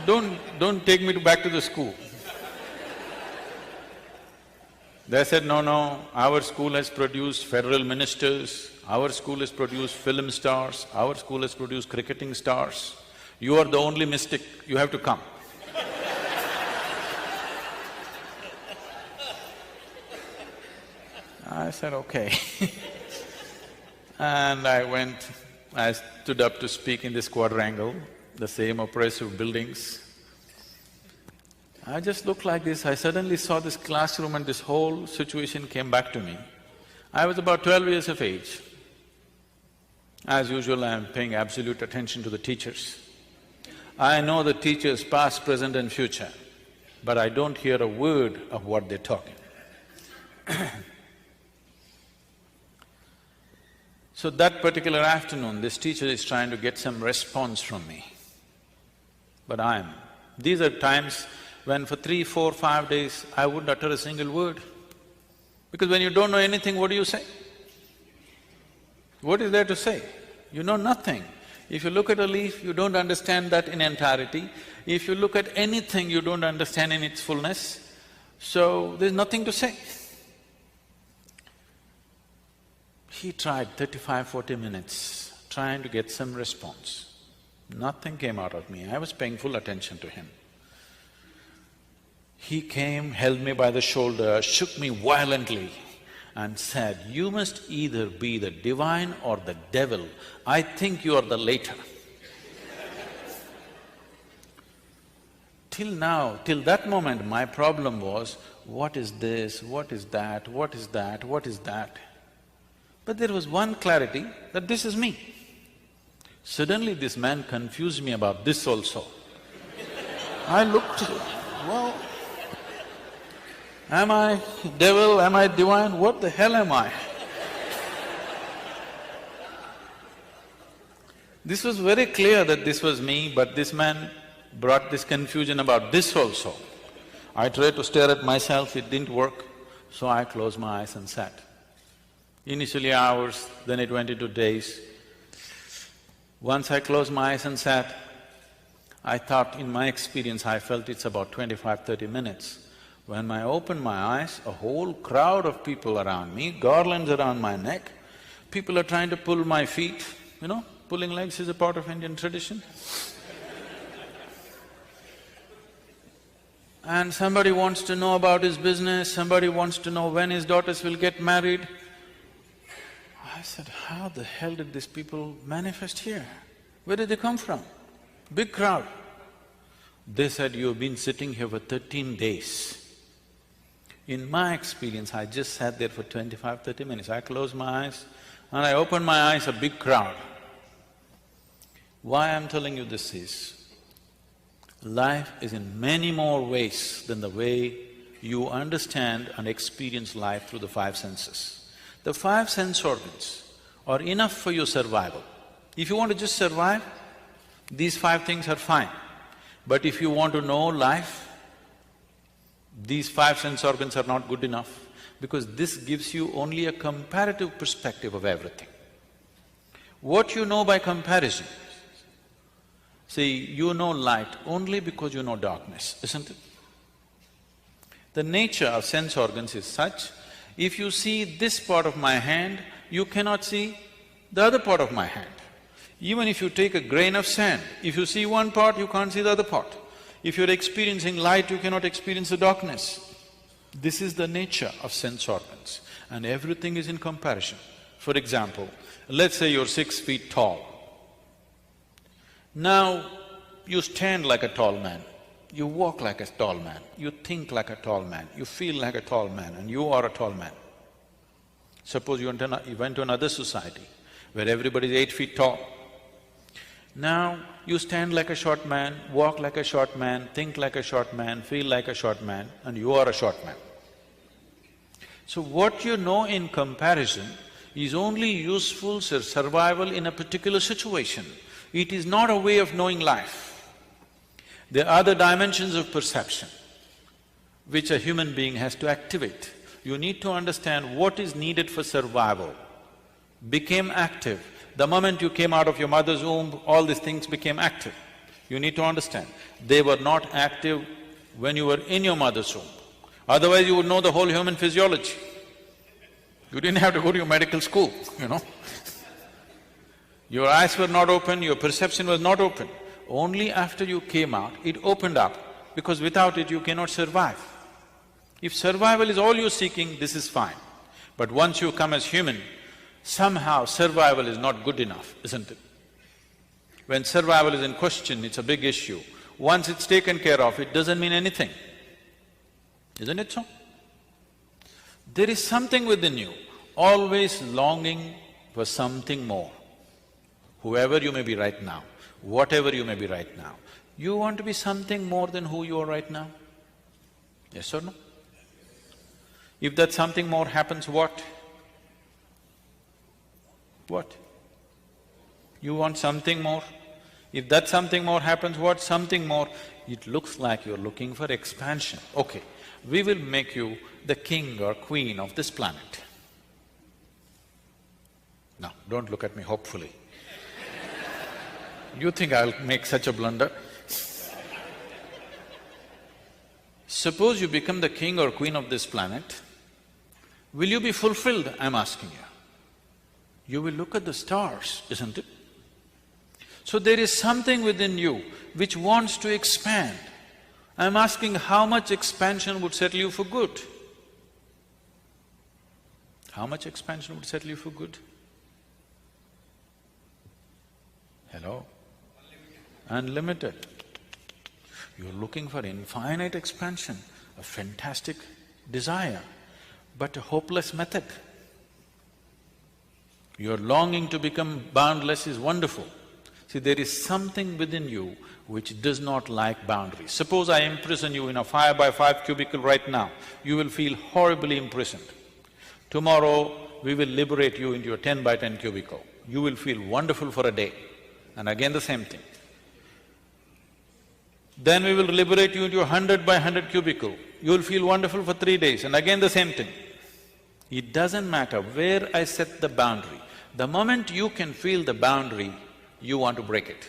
Don't take me back to the school. They said, "No, our school has produced federal ministers, our school has produced film stars, our school has produced cricketing stars. You are the only mystic, you have to come." I said, "Okay." And I went, I stood up to speak in this quadrangle, the same oppressive buildings. I just looked like this, I suddenly saw this classroom and this whole situation came back to me. I was about 12 years of age. As usual, I am paying absolute attention to the teachers. I know the teachers past, present and future, but I don't hear a word of what they're talking. So that particular afternoon, this teacher is trying to get some response from me. But these are times when for 3, 4, 5 days, I wouldn't utter a single word. Because when you don't know anything, what do you say? What is there to say? You know nothing. If you look at a leaf, you don't understand that in entirety. If you look at anything, you don't understand in its fullness. So, there's nothing to say. He tried 35, 40 minutes trying to get some response. Nothing came out of me, I was paying full attention to him. He came, held me by the shoulder, shook me violently and said, "You must either be the divine or the devil. I think you are the latter." Till now, till that moment, my problem was, what is this, what is that, what is that, what is that? But there was one clarity that this is me. Suddenly this man confused me about this also. I looked, well, am I devil, am I divine, what the hell am I? This was very clear that this was me, but this man brought this confusion about this also. I tried to stare at myself, it didn't work, so I closed my eyes and sat. Initially hours, then it went into days. Once I closed my eyes and sat, I thought, in my experience, I felt it's about 25, 30 minutes. When I opened my eyes, a whole crowd of people around me, garlands around my neck, people are trying to pull my feet, you know, pulling legs is a part of Indian tradition. And somebody wants to know about his business, somebody wants to know when his daughters will get married. I said, how the hell did these people manifest here? Where did they come from? Big crowd. They said, "You've been sitting here for 13 days. In my experience, I just sat there for 25, 30 minutes. I closed my eyes and I opened my eyes, a big crowd. Why I'm telling you this is, life is in many more ways than the way you understand and experience life through the 5 senses. The 5 sense organs are enough for your survival. If you want to just survive, these 5 things are fine. But if you want to know life, these 5 sense organs are not good enough, because this gives you only a comparative perspective of everything. What you know by comparison, see, you know light only because you know darkness, isn't it? The nature of sense organs is such, if you see this part of my hand, you cannot see the other part of my hand. Even if you take a grain of sand, if you see one part, you can't see the other part. If you're experiencing light, you cannot experience the darkness. This is the nature of sense organs, and everything is in comparison. For example, let's say you're 6 feet tall. Now, you stand like a tall man, you walk like a tall man, you think like a tall man, you feel like a tall man, and you are a tall man. Suppose you went to another society where everybody is 8 feet tall. Now you stand like a short man, walk like a short man, think like a short man, feel like a short man, and you are a short man. So what you know in comparison is only useful for survival in a particular situation. It is not a way of knowing life. There are other dimensions of perception which a human being has to activate. You need to understand what is needed for survival. Became active. The moment you came out of your mother's womb, all these things became active. You need to understand, they were not active when you were in your mother's womb. Otherwise you would know the whole human physiology. You didn't have to go to your medical school, you know. Your eyes were not open, your perception was not open. Only after you came out, it opened up, because without it you cannot survive. If survival is all you're seeking, this is fine. But once you come as human, somehow survival is not good enough, isn't it? When survival is in question, it's a big issue. Once it's taken care of, it doesn't mean anything. Isn't it so? There is something within you, always longing for something more. Whoever you may be right now, whatever you may be right now, you want to be something more than who you are right now? Yes or no? If that something more happens, what? What? You want something more? If that something more happens, what? Something more, it looks like you're looking for expansion. Okay, we will make you the king or queen of this planet. Now, don't look at me hopefully. You think I'll make such a blunder? Suppose you become the king or queen of this planet, will you be fulfilled, I'm asking you? You will look at the stars, isn't it? So there is something within you which wants to expand. I'm asking how much expansion would settle you for good? How much expansion would settle you for good? Hello? Unlimited. You're looking for infinite expansion, a fantastic desire, but a hopeless method. Your longing to become boundless is wonderful. See, there is something within you which does not like boundaries. Suppose I imprison you in a 5x5 cubicle right now, you will feel horribly imprisoned. Tomorrow, we will liberate you into your 10x10 cubicle. You will feel wonderful for a day, and again the same thing. Then we will liberate you into your 100x100 cubicle. You will feel wonderful for 3 days, and again the same thing. It doesn't matter where I set the boundary. The moment you can feel the boundary, you want to break it.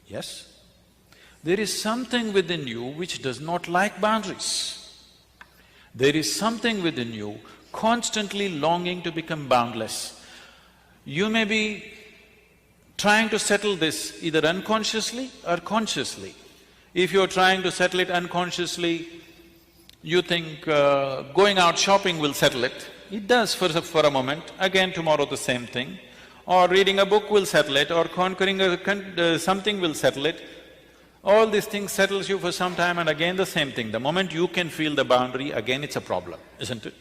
Yes? There is something within you which does not like boundaries. There is something within you constantly longing to become boundless. You may be trying to settle this either unconsciously or consciously. If you're trying to settle it unconsciously, you think going out shopping will settle it. It does for a moment, again tomorrow the same thing. Or reading a book will settle it, or conquering something will settle it. All these things settles you for some time, and again the same thing. The moment you can feel the boundary, again it's a problem, isn't it?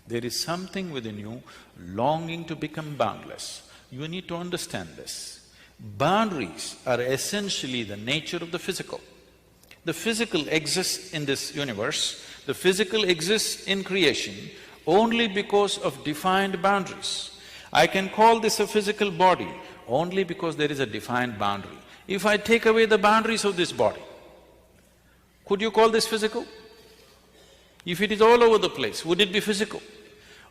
There is something within you longing to become boundless. You need to understand this. Boundaries are essentially the nature of the physical. The physical exists in this universe, the physical exists in creation only because of defined boundaries. I can call this a physical body only because there is a defined boundary. If I take away the boundaries of this body, could you call this physical? If it is all over the place, would it be physical?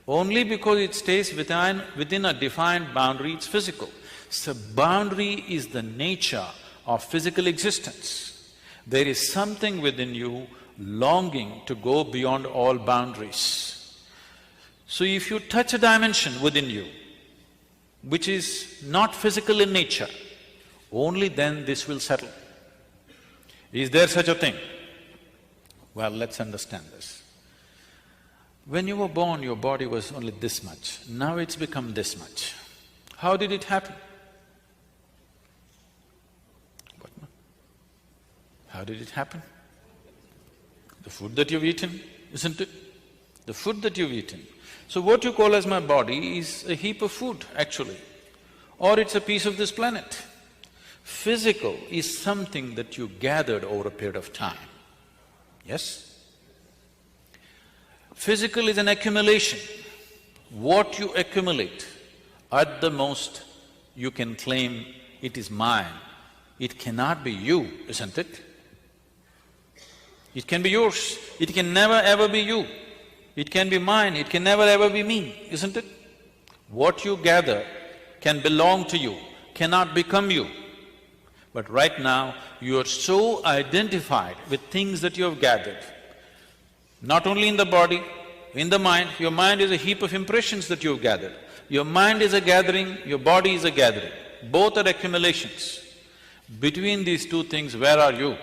Only because it stays within a defined boundary, it's physical. So boundary is the nature of physical existence. There is something within you longing to go beyond all boundaries. So if you touch a dimension within you, which is not physical in nature, only then this will settle. Is there such a thing? Well, let's understand this. When you were born, your body was only this much, now it's become this much. How did it happen? What? How did it happen? The food that you've eaten, isn't it? The food that you've eaten. So what you call as my body is a heap of food, actually, or it's a piece of this planet. Physical is something that you gathered over a period of time, yes? Physical is an accumulation. What you accumulate, at the most, you can claim it is mine. It cannot be you, isn't it? It can be yours, it can never ever be you. It can be mine, it can never ever be me, isn't it? What you gather can belong to you, cannot become you. But right now, you are so identified with things that you have gathered, not only in the body, in the mind. Your mind is a heap of impressions that you have gathered. Your mind is a gathering, your body is a gathering. Both are accumulations. Between these two things, where are you?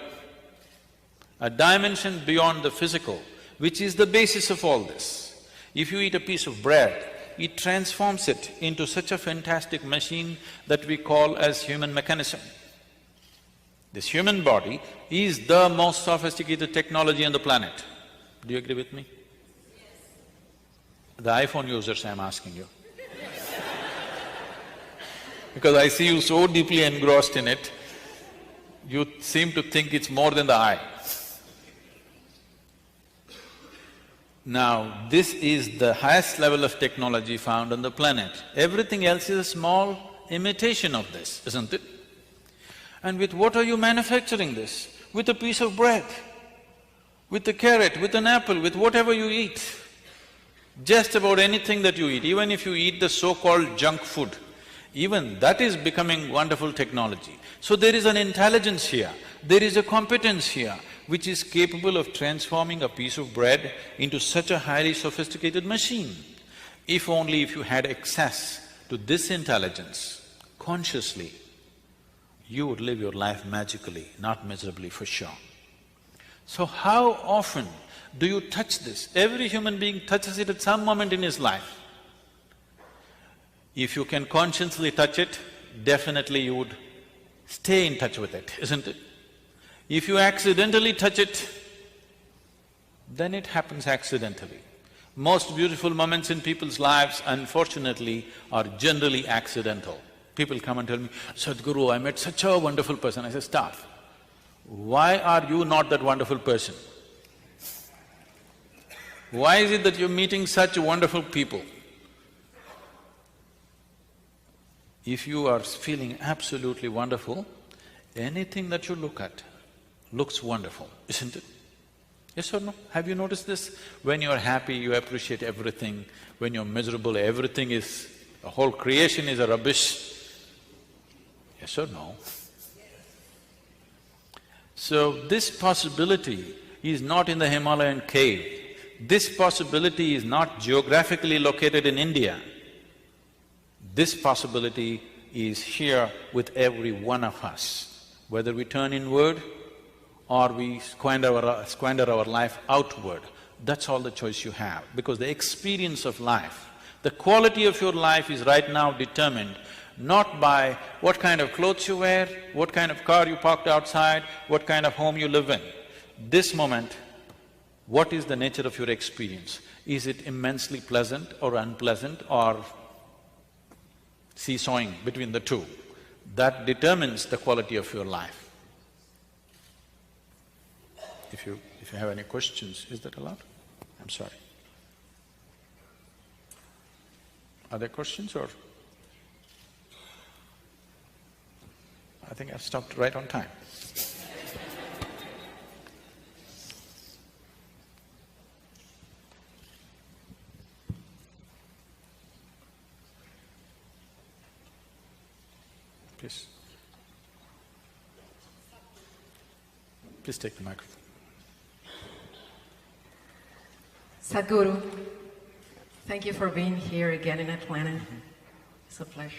A dimension beyond the physical, which is the basis of all this. If you eat a piece of bread, it transforms it into such a fantastic machine that we call as human mechanism. This human body is the most sophisticated technology on the planet. Do you agree with me? The iPhone users, I'm asking you. Because I see you so deeply engrossed in it, you seem to think it's more than the eye. Now, this is the highest level of technology found on the planet. Everything else is a small imitation of this, isn't it? And with what are you manufacturing this? With a piece of bread, with a carrot, with an apple, with whatever you eat. Just about anything that you eat, even if you eat the so-called junk food, even that is becoming wonderful technology. So there is an intelligence here, there is a competence here, which is capable of transforming a piece of bread into such a highly sophisticated machine. If only if you had access to this intelligence consciously, you would live your life magically, not miserably for sure. So how often do you touch this? Every human being touches it at some moment in his life. If you can consciously touch it, definitely you would stay in touch with it, isn't it? If you accidentally touch it, then it happens accidentally. Most beautiful moments in people's lives, unfortunately, are generally accidental. People come and tell me, Sadhguru, I met such a wonderful person. I say, stop. Why are you not that wonderful person? Why is it that you're meeting such wonderful people? If you are feeling absolutely wonderful, anything that you look at looks wonderful, isn't it? Yes or no? Have you noticed this? When you're happy, you appreciate everything. When you're miserable, everything is… the whole creation is a rubbish. Yes or no? So this possibility is not in the Himalayan cave. This possibility is not geographically located in India. This possibility is here with every one of us. Whether we turn inward or we squander our life outward, that's all the choice you have. Because the experience of life, the quality of your life is right now determined not by what kind of clothes you wear, what kind of car you parked outside, what kind of home you live in. This moment, what is the nature of your experience? Is it immensely pleasant or unpleasant or seesawing between the two? That determines the quality of your life. If you have any questions, is that allowed? I'm sorry. Are there questions or… I think I've stopped right on time. Please. Please take the microphone. Sadhguru, thank you for being here again in Atlanta. It's a pleasure.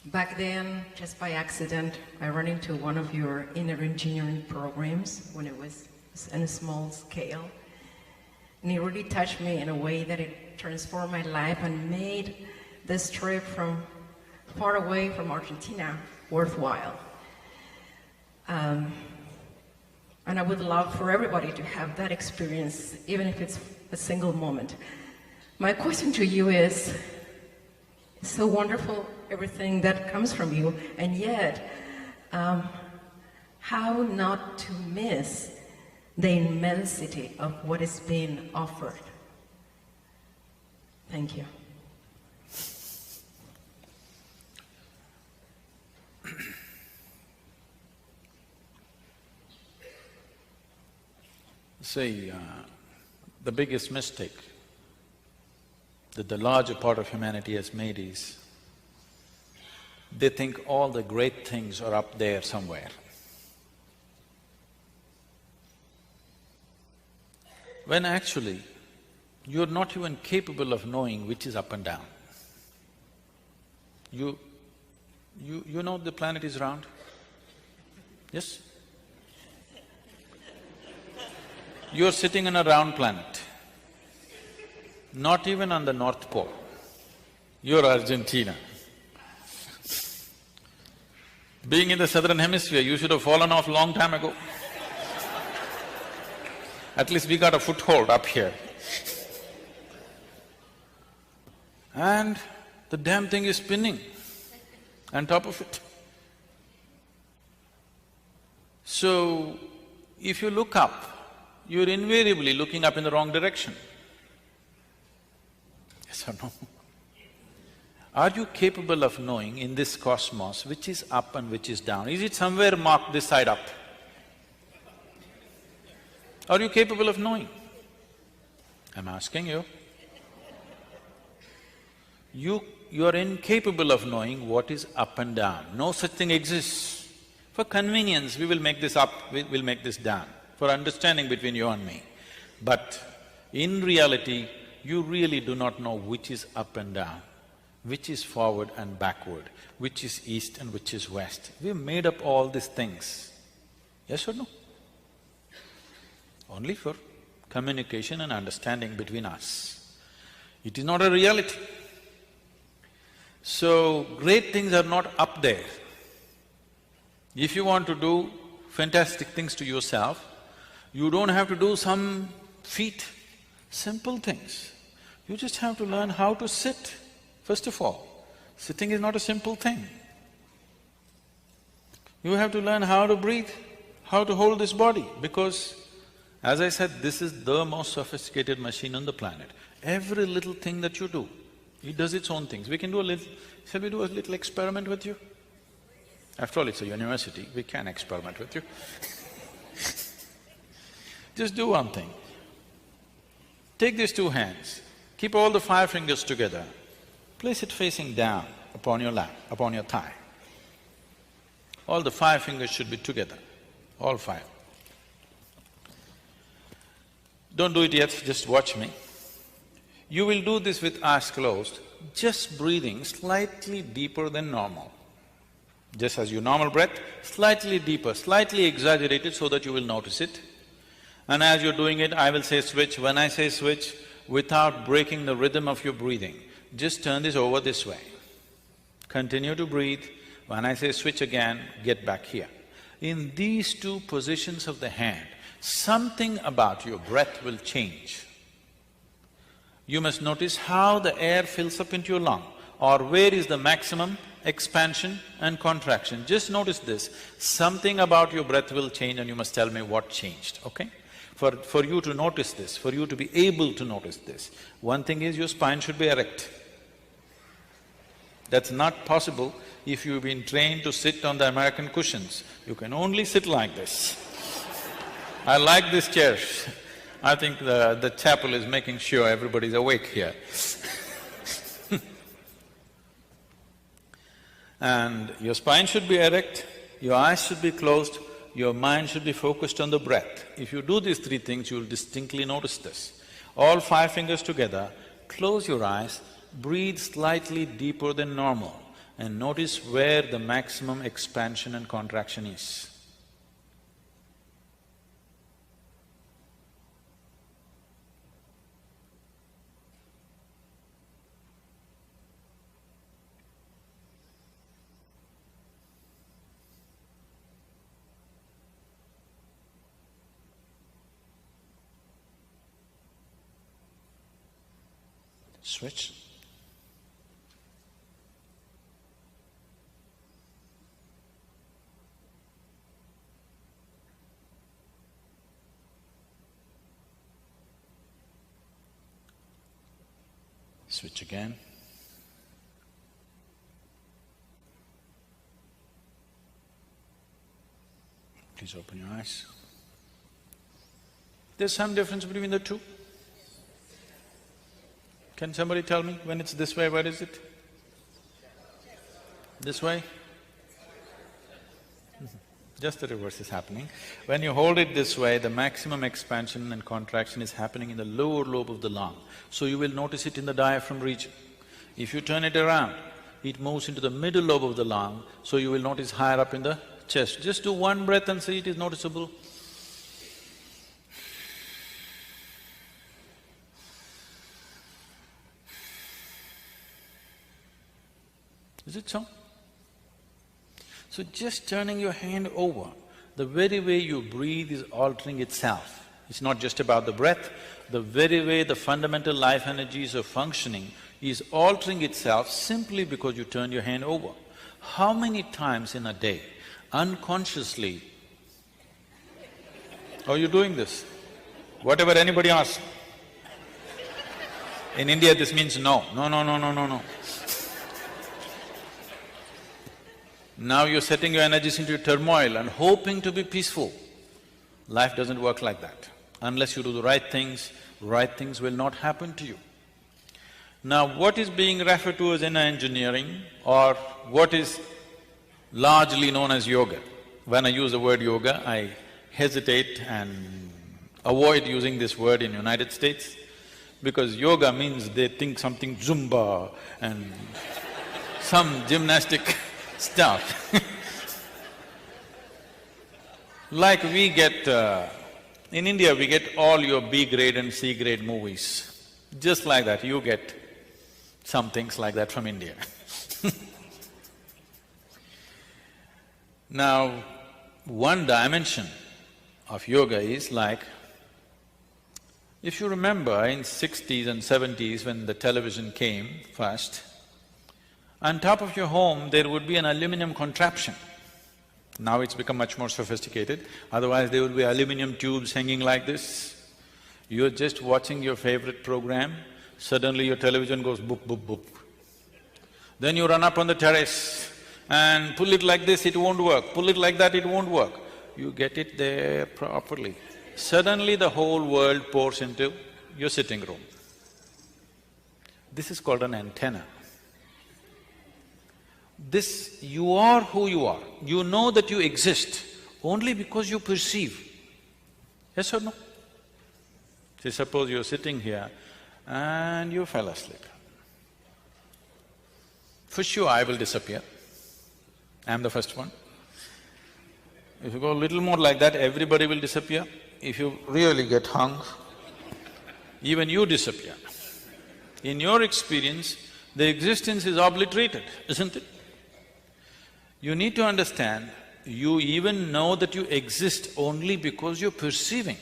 Back then, just by accident, I ran into one of your inner engineering programs when it was in a small scale. And it really touched me in a way that it transformed my life and made this trip from far away from Argentina worthwhile. And I would love for everybody to have that experience, even if it's a single moment. My question to you is so wonderful, everything that comes from you, and yet, how not to miss the immensity of what is being offered. Thank you. See, the biggest mistake that the larger part of humanity has made is, they think all the great things are up there somewhere. When actually, you're not even capable of knowing which is up and down. You know the planet is round? Yes? You're sitting on a round planet, not even on the North Pole. You're Argentina. Being in the southern hemisphere, you should have fallen off long time ago. At least we got a foothold up here. And the damn thing is spinning on top of it. So, if you look up, you're invariably looking up in the wrong direction. Yes or no? Are you capable of knowing in this cosmos which is up and which is down? Is it somewhere marked this side up? Are you capable of knowing? I'm asking you. You are incapable of knowing what is up and down. No such thing exists. For convenience, we will make this up, we'll make this down, for understanding between you and me. But in reality, you really do not know which is up and down, which is forward and backward, which is east and which is west. We've made up all these things. Yes or no? Only for communication and understanding between us. It is not a reality. So, great things are not up there. If you want to do fantastic things to yourself, you don't have to do some feat, simple things. You just have to learn how to sit, first of all. Sitting is not a simple thing. You have to learn how to breathe, how to hold this body, because as I said, this is the most sophisticated machine on the planet. Every little thing that you do, it does its own things. We can do a little… Shall we do a little experiment with you? After all, it's a university, we can experiment with you. Just do one thing. Take these two hands, keep all the 5 fingers together, place it facing down upon your lap, upon your thigh. All the 5 fingers should be together, all 5. Don't do it yet, just watch me. You will do this with eyes closed, just breathing slightly deeper than normal. Just as your normal breath, slightly deeper, slightly exaggerated so that you will notice it. And as you're doing it, I will say switch. When I say switch, without breaking the rhythm of your breathing, just turn this over this way. Continue to breathe. When I say switch again, get back here. In these two positions of the hand, something about your breath will change. You must notice how the air fills up into your lung, or where is the maximum expansion and contraction. Just notice this. Something about your breath will change and you must tell me what changed, okay? For you to notice this, for you to be able to notice this, one thing is your spine should be erect. That's not possible if you've been trained to sit on the American cushions. You can only sit like this. I like this chair. I think the chapel is making sure everybody's awake here. And your spine should be erect, your eyes should be closed, your mind should be focused on the breath. If you do these 3 things, you'll distinctly notice this. All 5 fingers together, close your eyes, breathe slightly deeper than normal and notice where the maximum expansion and contraction is. Switch. Switch again. Please open your eyes. There's some difference between the two. Can somebody tell me, when it's this way, where is it? This way? Just the reverse is happening. When you hold it this way, the maximum expansion and contraction is happening in the lower lobe of the lung. So you will notice it in the diaphragm region. If you turn it around, it moves into the middle lobe of the lung, so you will notice higher up in the chest. Just do one breath and see it is noticeable. Is it so? So just turning your hand over, the very way you breathe is altering itself. It's not just about the breath, the very way the fundamental life energies are functioning is altering itself simply because you turn your hand over. How many times in a day, unconsciously, are you doing this? Whatever anybody asks. In India this means no, no, no, no, no, no, no. Now you're setting your energies into turmoil and hoping to be peaceful. Life doesn't work like that. Unless you do the right things will not happen to you. Now what is being referred to as inner engineering or what is largely known as yoga? When I use the word yoga, I hesitate and avoid using this word in United States because yoga means they think something Zumba and some gymnastic stuff. Like we get… in India we get all your B grade and C grade movies. Just like that, you get some things like that from India. Now, one dimension of yoga is like, if you remember in 60s and 70s when the television came first, on top of your home there would be an aluminum contraption. Now it's become much more sophisticated, otherwise there would be aluminum tubes hanging like this. You're just watching your favorite program, suddenly your television goes boop, boop, boop. Then you run up on the terrace and pull it like this, it won't work, pull it like that, it won't work. You get it there properly. Suddenly the whole world pours into your sitting room. This is called an antenna. This… you are who you are. You know that you exist only because you perceive. Yes or no? See, suppose you're sitting here and you fell asleep. For sure I will disappear. I'm the first one. If you go a little more like that, everybody will disappear. If you really get hung, even you disappear. In your experience, the existence is obliterated, isn't it? You need to understand, you even know that you exist only because you're perceiving.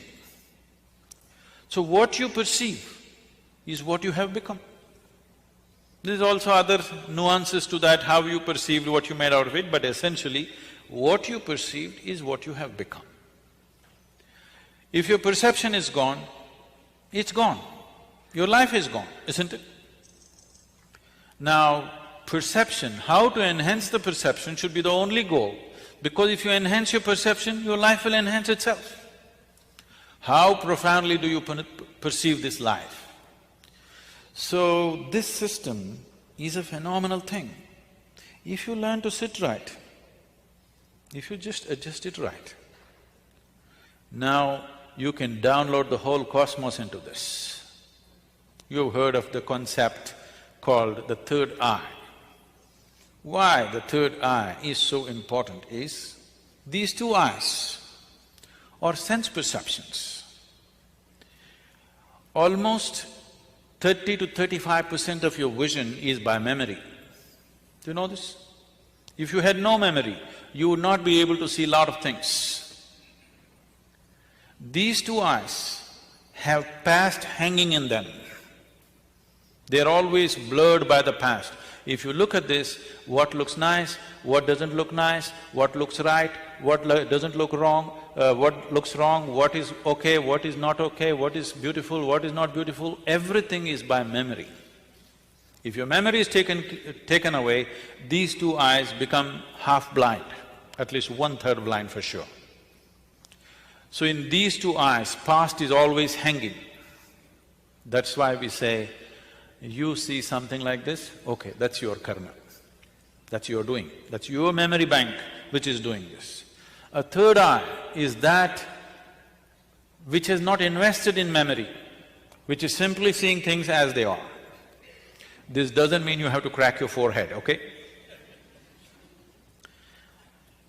So what you perceive is what you have become. There's also other nuances to that, how you perceived, what you made out of it, but essentially, what you perceived is what you have become. If your perception is gone, it's gone. Your life is gone, isn't it? Now, perception, how to enhance the perception should be the only goal, because if you enhance your perception, your life will enhance itself. How profoundly do you perceive this life? So, this system is a phenomenal thing. If you learn to sit right, if you just adjust it right, now you can download the whole cosmos into this. You've heard of the concept called the third eye. Why the third eye is so important is, these two eyes are sense perceptions. Almost 30 to 35% of your vision is by memory. Do you know this? If you had no memory, you would not be able to see a lot of things. These two eyes have past hanging in them. They're always blurred by the past. If you look at this, what looks nice, what doesn't look nice, what looks right, what doesn't look wrong, what looks wrong, what is okay, what is not okay, what is beautiful, what is not beautiful, everything is by memory. If your memory is taken away, these two eyes become half blind, at least 1/3 blind for sure. So in these two eyes, past is always hanging. That's why we say, you see something like this, okay, that's your karma. That's your doing, that's your memory bank which is doing this. A third eye is that which has not invested in memory, which is simply seeing things as they are. This doesn't mean you have to crack your forehead, okay?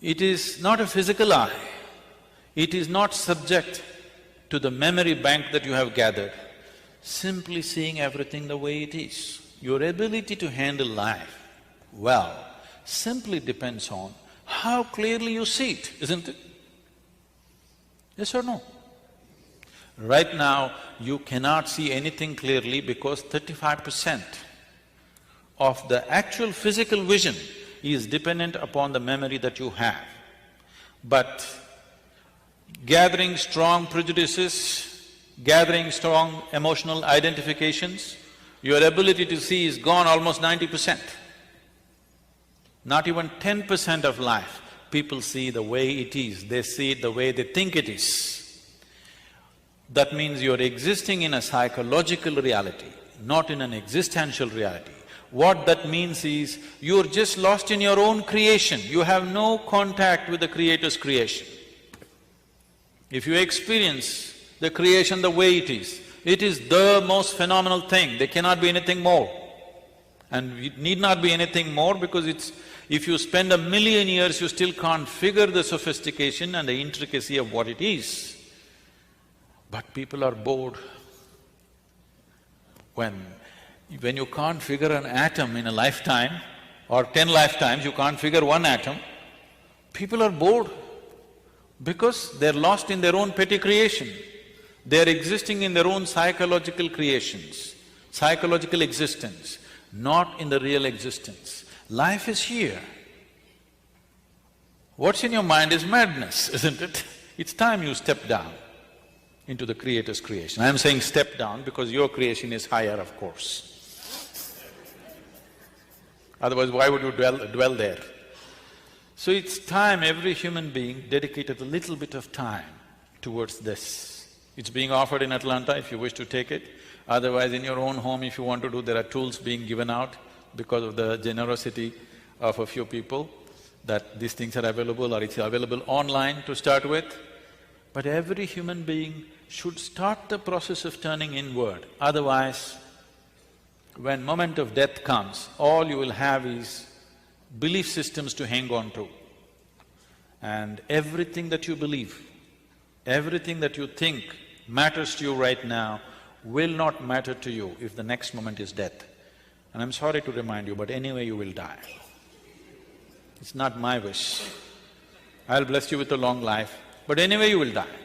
It is not a physical eye, it is not subject to the memory bank that you have gathered, simply seeing everything the way it is. Your ability to handle life well simply depends on how clearly you see it, isn't it? Yes or no? Right now, you cannot see anything clearly because 35% of the actual physical vision is dependent upon the memory that you have. But gathering strong prejudices, gathering strong emotional identifications, your ability to see is gone almost 90%. Not even 10% of life, people see the way it is, they see it the way they think it is. That means you're existing in a psychological reality, not in an existential reality. What that means is, you're just lost in your own creation, you have no contact with the Creator's creation. If you experience the creation the way it is the most phenomenal thing, there cannot be anything more. And it need not be anything more because if you spend 1,000,000 years, you still can't figure the sophistication and the intricacy of what it is. But people are bored. When you can't figure an atom in a lifetime, or 10 lifetimes you can't figure one atom, people are bored because they're lost in their own petty creation. They're existing in their own psychological creations, psychological existence, not in the real existence. Life is here. What's in your mind is madness, isn't it? It's time you step down into the Creator's creation. I'm saying step down because your creation is higher, of course. Otherwise, why would you dwell there? So it's time every human being dedicated a little bit of time towards this. It's being offered in Atlanta if you wish to take it. Otherwise, in your own home, if you want to do, there are tools being given out because of the generosity of a few people, that these things are available or it's available online to start with. But every human being should start the process of turning inward. Otherwise, when moment of death comes, all you will have is belief systems to hang on to. And everything that you believe, everything that you think matters to you right now will not matter to you if the next moment is death. And I'm sorry to remind you, but anyway you will die. It's not my wish. I'll bless you with a long life, but anyway you will die.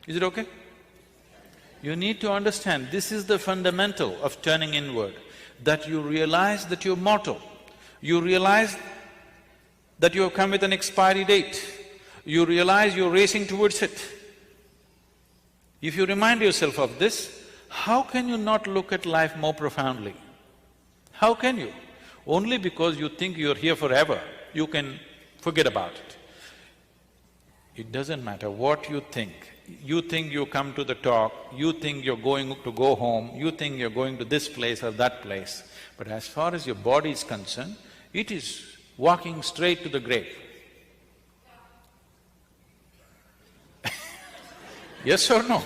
Is it okay? You need to understand, this is the fundamental of turning inward, that you realize that you're mortal. You realize that you have come with an expiry date. You realize you're racing towards it. If you remind yourself of this, how can you not look at life more profoundly? How can you? Only because you think you're here forever, you can forget about it. It doesn't matter what you think. You think you come to the talk, you think you're going to go home, you think you're going to this place or that place. But as far as your body is concerned, it is walking straight to the grave. Yes or no?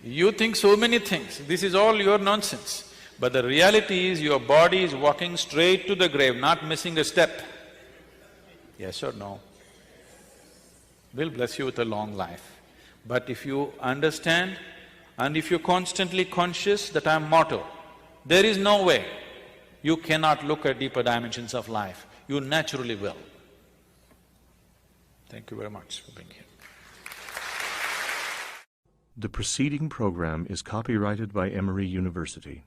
You think so many things, this is all your nonsense. But the reality is your body is walking straight to the grave, not missing a step. Yes or no? We'll bless you with a long life. But if you understand and if you're constantly conscious that I'm mortal, there is no way you cannot look at deeper dimensions of life. You naturally will. Thank you very much for being here. The preceding program is copyrighted by Emory University.